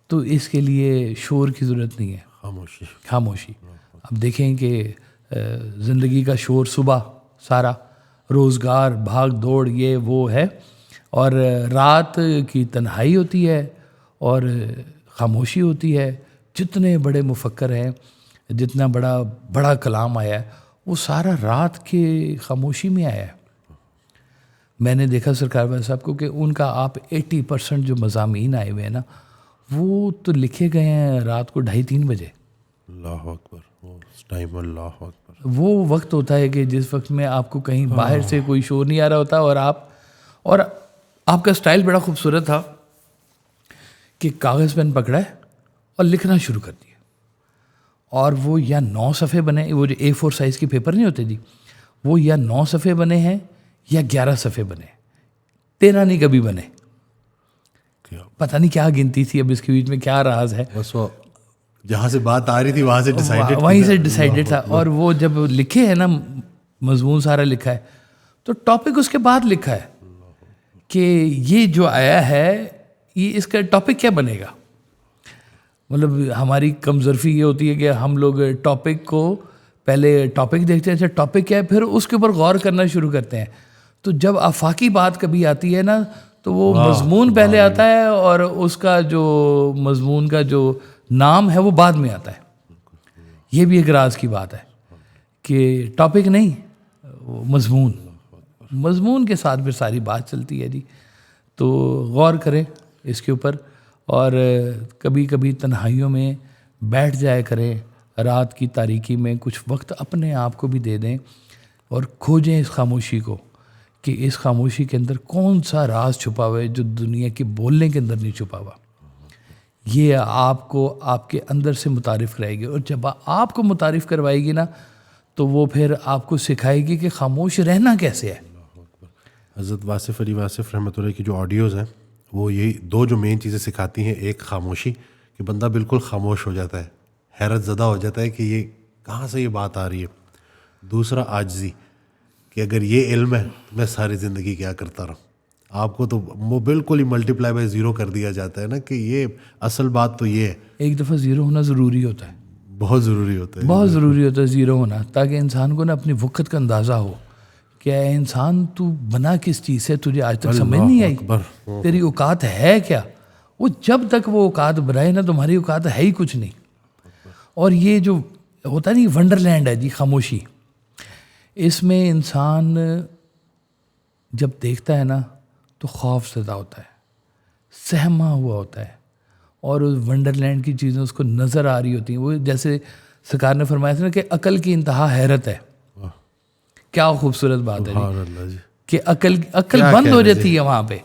S1: تو اس کے لیے شور کی ضرورت نہیں ہے, خاموشی. اب دیکھیں کہ زندگی کا شور صبح سارا روزگار بھاگ دوڑ یہ وہ ہے, اور رات کی تنہائی ہوتی ہے اور خاموشی ہوتی ہے. جتنے بڑے مفکر ہیں, جتنا بڑا کلام آیا ہے وہ سارا رات کے خاموشی میں آیا ہے. میں نے دیکھا سرکار والا صاحب کو کہ ان کا آپ 80% جو مضامین آئے ہوئے ہیں نا وہ تو لکھے گئے ہیں رات کو 2:30-3 بجے.
S2: اللہ اکبر. اس ٹائم اللہ اکبر.
S1: وہ وقت ہوتا ہے کہ جس وقت میں آپ کو کہیں باہر سے کوئی شور نہیں آ رہا ہوتا, اور آپ کا سٹائل بڑا خوبصورت تھا کہ کاغذ پین پکڑا ہے اور لکھنا شروع کر دیا, اور وہ یا 9 صفحے بنے, وہ جو A4 سائز کے پیپر نہیں ہوتے جی, وہ یا 9 صفحے بنے ہیں یا 11 صفحے بنے, 13 نہیں کبھی بنے. پتہ نہیں کیا گنتی تھی, اب اس کے بیچ میں کیا راز ہے.
S2: بس وہ جہاں سے بات آ رہی تھی وہاں سے
S1: ڈیسائیڈڈ تھا. اور وہ جب لکھے ہیں نا, مضمون سارا لکھا ہے, تو ٹاپک اس کے بعد لکھا ہے کہ یہ جو آیا ہے یہ اس کا ٹاپک کیا بنے گا. مطلب ہماری کم ظرفی یہ ہوتی ہے کہ ہم لوگ ٹاپک کو پہلے ٹاپک دیکھتے ہیں, اچھا ٹاپک کیا ہے, پھر اس کے اوپر غور کرنا شروع کرتے ہیں. تو جب آفاقی بات کبھی آتی ہے نا, تو وہ مضمون پہلے آتا ہے اور اس کا جو مضمون کا جو نام ہے وہ بعد میں آتا ہے. یہ بھی ایک راز کی بات ہے کہ ٹاپک نہیں, مضمون کے ساتھ پھر ساری بات چلتی ہے جی. تو غور کریں اس کے اوپر, اور کبھی کبھی تنہائیوں میں بیٹھ جایا کریں, رات کی تاریکی میں کچھ وقت اپنے آپ کو بھی دے دیں اور کھوجیں اس خاموشی کو کہ اس خاموشی کے اندر کون سا راز چھپا ہوا ہے جو دنیا کے بولنے کے اندر نہیں چھپا ہوا. یہ آپ کو آپ کے اندر سے متعارف کرائے گی, اور جب آپ کو متعارف کروائے گی نا, تو وہ پھر آپ کو سکھائے گی کہ خاموش رہنا کیسے ہے.
S2: حضرت واصف علی واصف رحمۃ اللہ کی جو آڈیوز ہیں وہ یہی 2 جو مین چیزیں سکھاتی ہیں. ایک خاموشی, کہ بندہ بالکل خاموش ہو جاتا ہے, حیرت زدہ ہو جاتا ہے کہ یہ کہاں سے یہ بات آ رہی ہے. دوسرا عاجزی, کہ اگر یہ علم ہے تو میں ساری زندگی کیا کرتا رہوں. آپ کو تو وہ بالکل ہی ملٹیپلائی بائی 0 کر دیا جاتا ہے نا, کہ یہ اصل بات تو یہ ہے.
S1: ایک دفعہ 0 ہونا ضروری ہوتا ہے,
S2: بہت ضروری ہوتا ہے,
S1: بہت ضروری ہوتا ہے 0 ہونا, تاکہ انسان کو نا اپنی وقت کا اندازہ ہو کہ اے انسان تو بنا کس چیز سے, تجھے آج تک سمجھ نہیں آئی, تیری اوقات ہے کیا. وہ جب تک وہ اوقات بنائے نا, تمہاری اوقات ہے ہی کچھ نہیں. اور یہ جو ہوتا ہے نا, ونڈر لینڈ ہے جی خاموشی, اس میں انسان جب دیکھتا ہے نا تو خوف زدہ ہوتا ہے, سہما ہوا ہوتا ہے, اور اس ونڈر لینڈ کی چیزیں اس کو نظر آ رہی ہوتی ہیں. وہ جیسے سرکار نے فرمایا تھا نا کہ عقل کی انتہا حیرت ہے. کیا خوبصورت بات ہے جی, کہ عقل بند ہو جاتی ہے وہاں پہ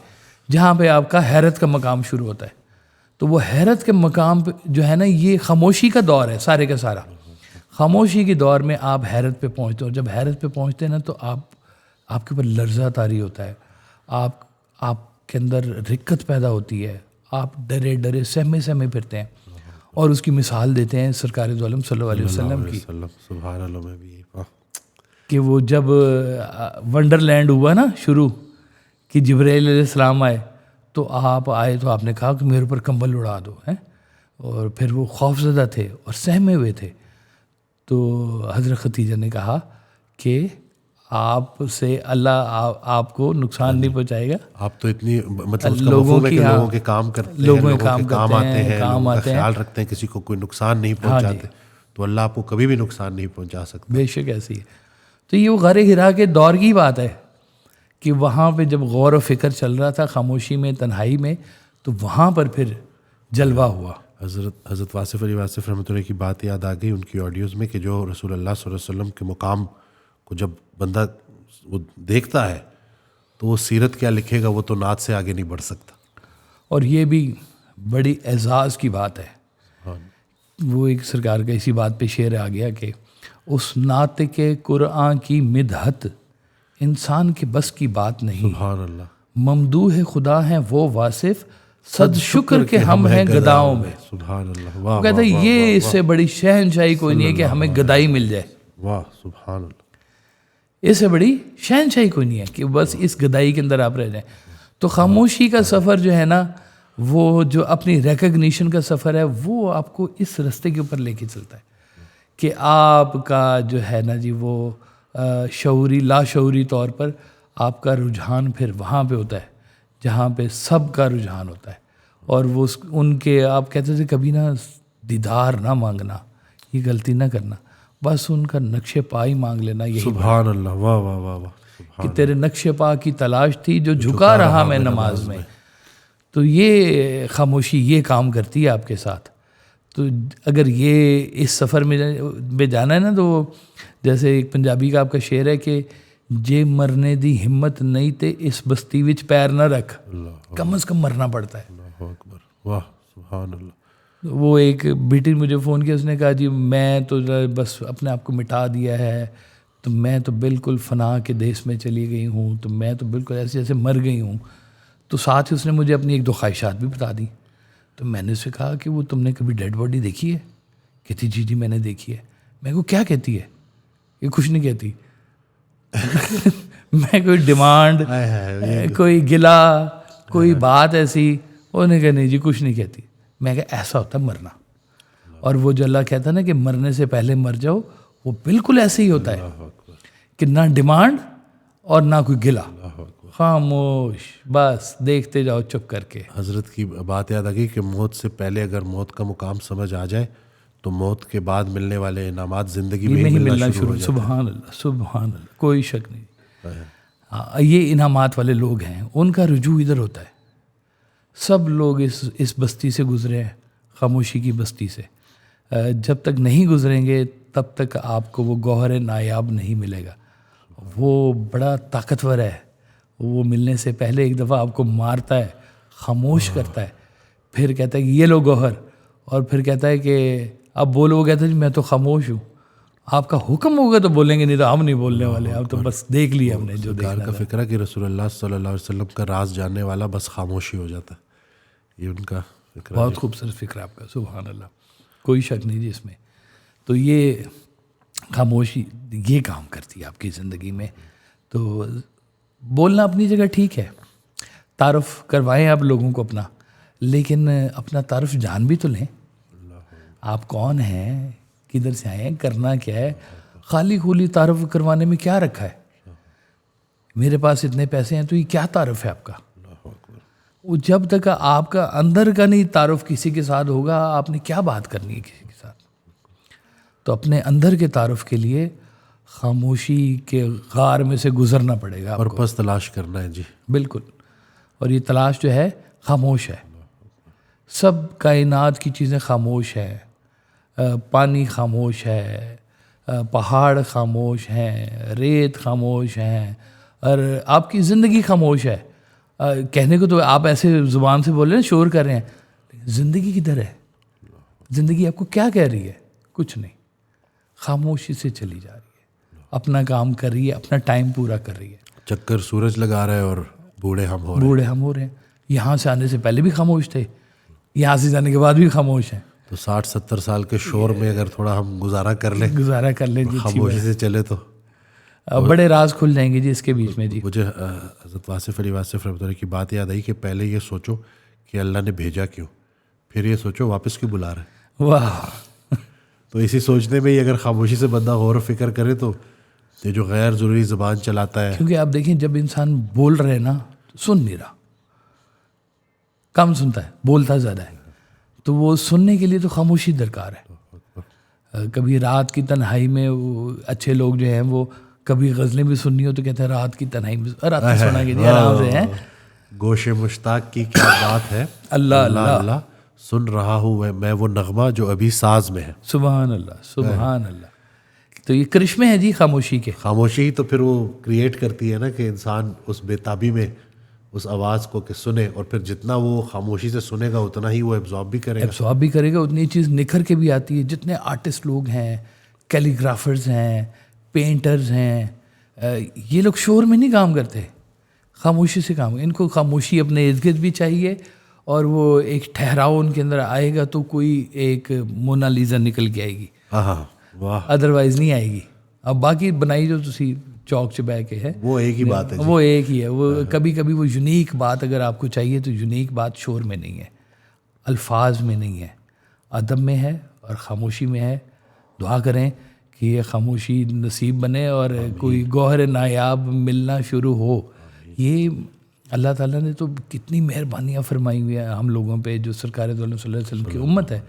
S1: جہاں پہ آپ کا حیرت کا مقام شروع ہوتا ہے. تو وہ حیرت کے مقام پہ جو ہے نا, یہ خاموشی کا دور ہے سارے کا سارا. خاموشی کے دور میں آپ حیرت پہ پہنچتے ہو. جب حیرت پہ پہنچتے ہیں نا, تو آپ کے اوپر لرزہ طاری ہوتا ہے, آپ کے اندر رقت پیدا ہوتی ہے, آپ ڈرے ڈرے سہمے پھرتے ہیں. اور اس کی مثال دیتے ہیں سرکار دو عالم صلی اللہ علیہ وسلم کی,
S2: سبحان اللہ, میں بھی
S1: کہ وہ جب ونڈر لینڈ ہوا نا شروع, کہ جبرائیل علیہ السلام آئے, تو آپ آئے تو آپ نے کہا کہ میرے اوپر کمبل اڑا دو, اور پھر وہ خوف زدہ تھے اور سہمے ہوئے تھے. تو حضرت ختیجہ نے کہا کہ آپ سے اللہ آپ کو نقصان نہیں پہنچائے گا. آپ
S2: تو اتنی مطلب لوگوں کے کام کرتے ہیں, لوگوں کے کام آتے ہیں, لوگوں کا خیال رکھتے ہیں, کسی کو کوئی نقصان نہیں پہنچاتے, تو اللہ آپ کو کبھی بھی نقصان نہیں پہنچا سکتا.
S1: بے شک ایسی ہے. تو یہ وہ غار حرا کے دور کی بات ہے کہ وہاں پہ جب غور و فکر چل رہا تھا خاموشی میں, تنہائی میں, تو وہاں پر پھر جلوہ ہوا.
S2: حضرت واصف علی واصف رحمۃ اللہ کی بات یاد آ گئی ان کی آڈیوز میں, کہ جو رسول اللہ صلی اللہ علیہ وسلم کے مقام کو جب بندہ وہ دیکھتا ہے تو وہ سیرت کیا لکھے گا, وہ تو نعت سے آگے نہیں بڑھ سکتا.
S1: اور یہ بھی بڑی اعزاز کی بات ہے. وہ ایک سرکار کا اسی بات پہ شعر آ گیا کہ اس نعت کے قرآن کی مدحت انسان کے بس کی بات نہیں.
S2: سبحان اللہ.
S1: ممدوح خدا ہیں وہ واصف, صد شکر کہ ہم ہیں گداؤں میں.
S2: سبحان اللہ.
S1: وہ کہتا ہے یہ اس سے بڑی شہنشاہی کوئی نہیں ہے کہ ہمیں گدائی مل جائے.
S2: واہ سبحان اللہ.
S1: اس سے بڑی شہنشاہی کوئی نہیں ہے کہ بس اس گدائی کے اندر آپ رہ جائیں. تو خاموشی کا سفر جو ہے نا, وہ جو اپنی ریکگنیشن کا سفر ہے, وہ آپ کو اس رستے کے اوپر لے کے چلتا ہے کہ آپ کا جو ہے نا جی, وہ شعوری لاشعوری طور پر آپ کا رجحان پھر وہاں پہ ہوتا ہے جہاں پہ سب کا رجحان ہوتا ہے. اور وہ ان کے آپ کہتے تھے کبھی نہ دیدار نہ مانگنا, یہ غلطی نہ کرنا, بس ان کا نقش پا ہی مانگ لینا. یہی
S2: سبحان اللہ. واہ واہ واہ واہ.
S1: کہ تیرے نقش پا کی تلاش تھی جو جھکا رہا میں نماز میں. تو یہ خاموشی یہ کام کرتی ہے آپ کے ساتھ. تو اگر یہ اس سفر میں جانا ہے نا, تو جیسے ایک پنجابی کا آپ کا شعر ہے کہ جے مرنے دی ہمت نہیں تے اس بستی وچ پیر نہ رکھ. کم از کم مرنا پڑتا ہے.
S2: اللہ اکبر. واہ سبحان اللہ.
S1: وہ ایک بیٹی نے مجھے فون کیا, اس نے کہا جی میں تو بس اپنے آپ کو مٹا دیا ہے, تو میں تو بالکل فنا کے دیس میں چلی گئی ہوں, تو میں تو بالکل ایسے جیسے مر گئی ہوں. تو ساتھ ہی اس نے مجھے اپنی ایک دو خواہشات بھی بتا دیں. تو میں نے اسے کہا کہ وہ تم نے کبھی ڈیڈ باڈی دیکھی ہے؟ کہتی جی میں نے دیکھی ہے. میں کو کیا کہتی ہے؟ یہ کچھ نہیں کہتی. میں کوئی ڈیمانڈ, کوئی گلا, کوئی بات ایسی, انہوں نے کہا نہیں جی کچھ نہیں کہتی. میں کہا ایسا ہوتا ہے مرنا, اور وہ جو اللہ کہتا ہے نا کہ مرنے سے پہلے مر جاؤ, وہ بالکل ایسے ہی ہوتا ہے کہ نہ ڈیمانڈ اور نہ کوئی گلا, خاموش, بس دیکھتے جاؤ چپ کر کے.
S2: حضرت کی بات یاد آ گئی کہ موت سے پہلے اگر موت کا مقام سمجھ آ جائے تو موت کے بعد ملنے والے انعامات زندگی میں ہی ملنا شروع ہو جاتے ہیں.
S1: سبحان اللہ, سبحان اللہ, کوئی شک نہیں. یہ انعامات والے لوگ ہیں, ان کا رجوع ادھر ہوتا ہے. سب لوگ اس بستی سے گزرے ہیں, خاموشی کی بستی سے. جب تک نہیں گزریں گے تب تک آپ کو وہ گوہر نایاب نہیں ملے گا. وہ بڑا طاقتور ہے, وہ ملنے سے پہلے ایک دفعہ آپ کو مارتا ہے, خاموش کرتا ہے, پھر کہتا ہے کہ یہ لو گوہر, اور پھر کہتا ہے کہ اب بولو. وہ کہتا ہے جی میں تو خاموش ہوں, آپ کا حکم ہوگا تو بولیں گے, نہیں تو ہم نہیں بولنے والے, اب تو بس دیکھ لیا ہم نے جو دیکھنا
S2: کا فکر ہے کہ رسول اللہ صلی اللہ علیہ وسلم کا راز جاننے والا بس خاموشی ہو جاتا ہے. یہ ان کا فکر ہے.
S1: بہت خوبصورت فکر ہے آپ کا, سبحان اللہ, کوئی شک نہیں جی اس میں. تو یہ خاموشی یہ کام کرتی ہے آپ کی زندگی میں. تو بولنا اپنی جگہ ٹھیک ہے, تعارف کروائیں آپ لوگوں کو اپنا, لیکن اپنا تعارف جان بھی تو لیں. آپ کون ہیں, کدھر سے آئے ہیں, کرنا کیا ہے. خالی خولی تعارف کروانے میں کیا رکھا ہے؟ میرے پاس اتنے پیسے ہیں تو یہ کیا تعارف ہے آپ کا؟ وہ جب تک آپ کا اندر کا نہیں تعارف کسی کے ساتھ ہوگا, آپ نے کیا بات کرنی ہے کسی کے ساتھ. تو اپنے اندر کے تعارف کے لیے خاموشی کے غار میں سے گزرنا پڑے گا,
S2: اور پس تلاش کرنا ہے. جی
S1: بالکل. اور یہ تلاش جو ہے خاموش ہے. سب کائنات کی چیزیں خاموش ہیں. پانی خاموش ہے, پہاڑ خاموش ہیں, ریت خاموش ہیں, اور آپ کی زندگی خاموش ہے. کہنے کو تو آپ ایسے زبان سے بول رہے ہیں, شور کر رہے ہیں, زندگی کدھر ہے؟ زندگی آپ کو کیا کہہ رہی ہے؟ کچھ نہیں, خاموشی سے چلی جا رہی ہے, اپنا کام کر رہی ہے, اپنا ٹائم پورا کر رہی ہے.
S2: چکر سورج لگا رہا ہے اور بوڑھے ہم ہو رہے ہیں.
S1: یہاں سے آنے سے پہلے بھی خاموش تھے, یہاں سے جانے کے بعد بھی خاموش ہیں.
S2: تو 60-70 سال کے شور میں اگر تھوڑا ہم گزارا کر لیں
S1: جی,
S2: خاموشی سے چلے تو
S1: بڑے راز کھل جائیں گے جی اس کے بیچ میں. جی
S2: مجھے حضرت واصف علی واصف رحمۃ اللہ کی بات یاد آئی کہ پہلے یہ سوچو کہ اللہ نے بھیجا کیوں, پھر یہ سوچو واپس کیوں بلا رہا ہے.
S1: واہ.
S2: تو اسی سوچنے میں ہی اگر خاموشی سے بندہ غور و فکر کرے تو یہ جو غیر ضروری زبان چلاتا ہے,
S1: کیونکہ آپ دیکھیں جب انسان بول رہے نا سن نہیں رہا, کم سنتا ہے, بولتا زیادہ ہے. تو وہ سننے کے لیے تو خاموشی درکار ہے. کبھی رات کی تنہائی میں اچھے لوگ جو ہیں وہ کبھی غزلیں بھی سننی ہو تو کہتے ہیں رات کی تنہائی میں رات کو سنا کے جی آرام سے ہیں.
S2: گوش مشتاق کی کیا بات ہے,
S1: اللہ اللہ
S2: اللہ سن رہا ہوں میں وہ نغمہ جو ابھی ساز میں ہے.
S1: سبحان اللہ, سبحان اللہ. تو یہ کرشمے ہیں جی خاموشی کے.
S2: خاموشی ہی تو پھر وہ کریٹ کرتی ہے نا کہ انسان اس بے تابی میں اس آواز کو کہ سنے, اور پھر جتنا وہ خاموشی سے سنے گا اتنا ہی وہ ایبزارب بھی کرے گا,
S1: اتنی چیز نکھر کے بھی آتی ہے. جتنے آرٹسٹ لوگ ہیں, کیلیگرافرز ہیں, پینٹرز ہیں, یہ لوگ شور میں نہیں کام کرتے, خاموشی سے کام. ان کو خاموشی اپنے ارد گرد بھی چاہیے, اور وہ ایک ٹھہراؤ ان کے اندر آئے گا تو کوئی ایک مونالیزا نکل کے آئے گی.
S2: واہ,
S1: ادروائز نہیں آئے گی. اب باقی بنائی جو تسی چوک چ بہ کے ہے
S2: وہ ایک ہی بات ہے.
S1: وہ ایک ہی ہے. وہ کبھی کبھی وہ یونیک بات اگر آپ کو چاہیے تو یونیک بات شور میں نہیں ہے, الفاظ میں نہیں ہے, ادب میں ہے اور خاموشی میں ہے. دعا کریں کہ یہ خاموشی نصیب بنے اور کوئی گوہر نایاب ملنا شروع ہو. یہ اللہ تعالیٰ نے تو کتنی مہربانیاں فرمائی ہوئی ہیں ہم لوگوں پہ جو سرکار دو عالم صلی اللہ علیہ وسلم کی امت ہے,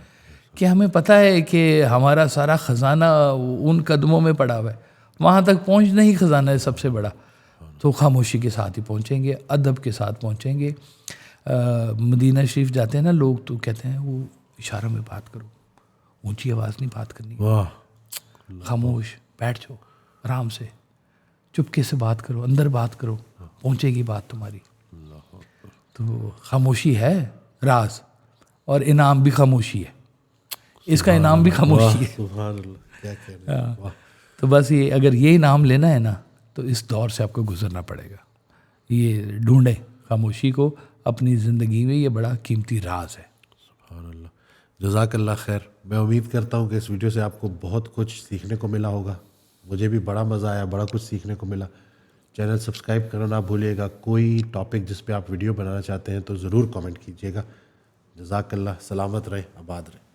S1: کہ ہمیں پتہ ہے کہ ہمارا سارا خزانہ ان قدموں میں پڑا ہوا ہے. وہاں تک پہنچنا ہی خزانہ ہے سب سے بڑا. تو خاموشی کے ساتھ ہی پہنچیں گے, ادب کے ساتھ پہنچیں گے. مدینہ شریف جاتے ہیں نا لوگ تو کہتے ہیں وہ اشاروں میں بات کرو, اونچی آواز نہیں بات کرنی, خاموش بیٹھ جاؤ, آرام سے چپکے سے بات کرو, اندر بات کرو, پہنچے گی بات تمہاری. تو خاموشی ہے راز, اور انعام بھی خاموشی ہے. اس کا انعام بھی خاموشی ہے.
S2: سبحان اللہ, کیا کہہ رہے ہیں, واہ.
S1: تو بس یہ اگر یہ انعام لینا ہے نا تو اس دور سے آپ کو گزرنا پڑے گا. یہ ڈھونڈیں خاموشی کو اپنی زندگی میں, یہ بڑا قیمتی راز ہے.
S2: سبحان اللہ. جزاک اللہ خیر. میں امید کرتا ہوں کہ اس ویڈیو سے آپ کو بہت کچھ سیکھنے کو ملا ہوگا. مجھے بھی بڑا مزہ آیا, بڑا کچھ سیکھنے کو ملا. چینل سبسکرائب کرنا نہ بھولیے گا. کوئی ٹاپک جس پہ آپ ویڈیو بنانا چاہتے ہیں تو ضرور کامنٹ کیجیے گا. جزاک اللہ. سلامت رہے, آباد رہے.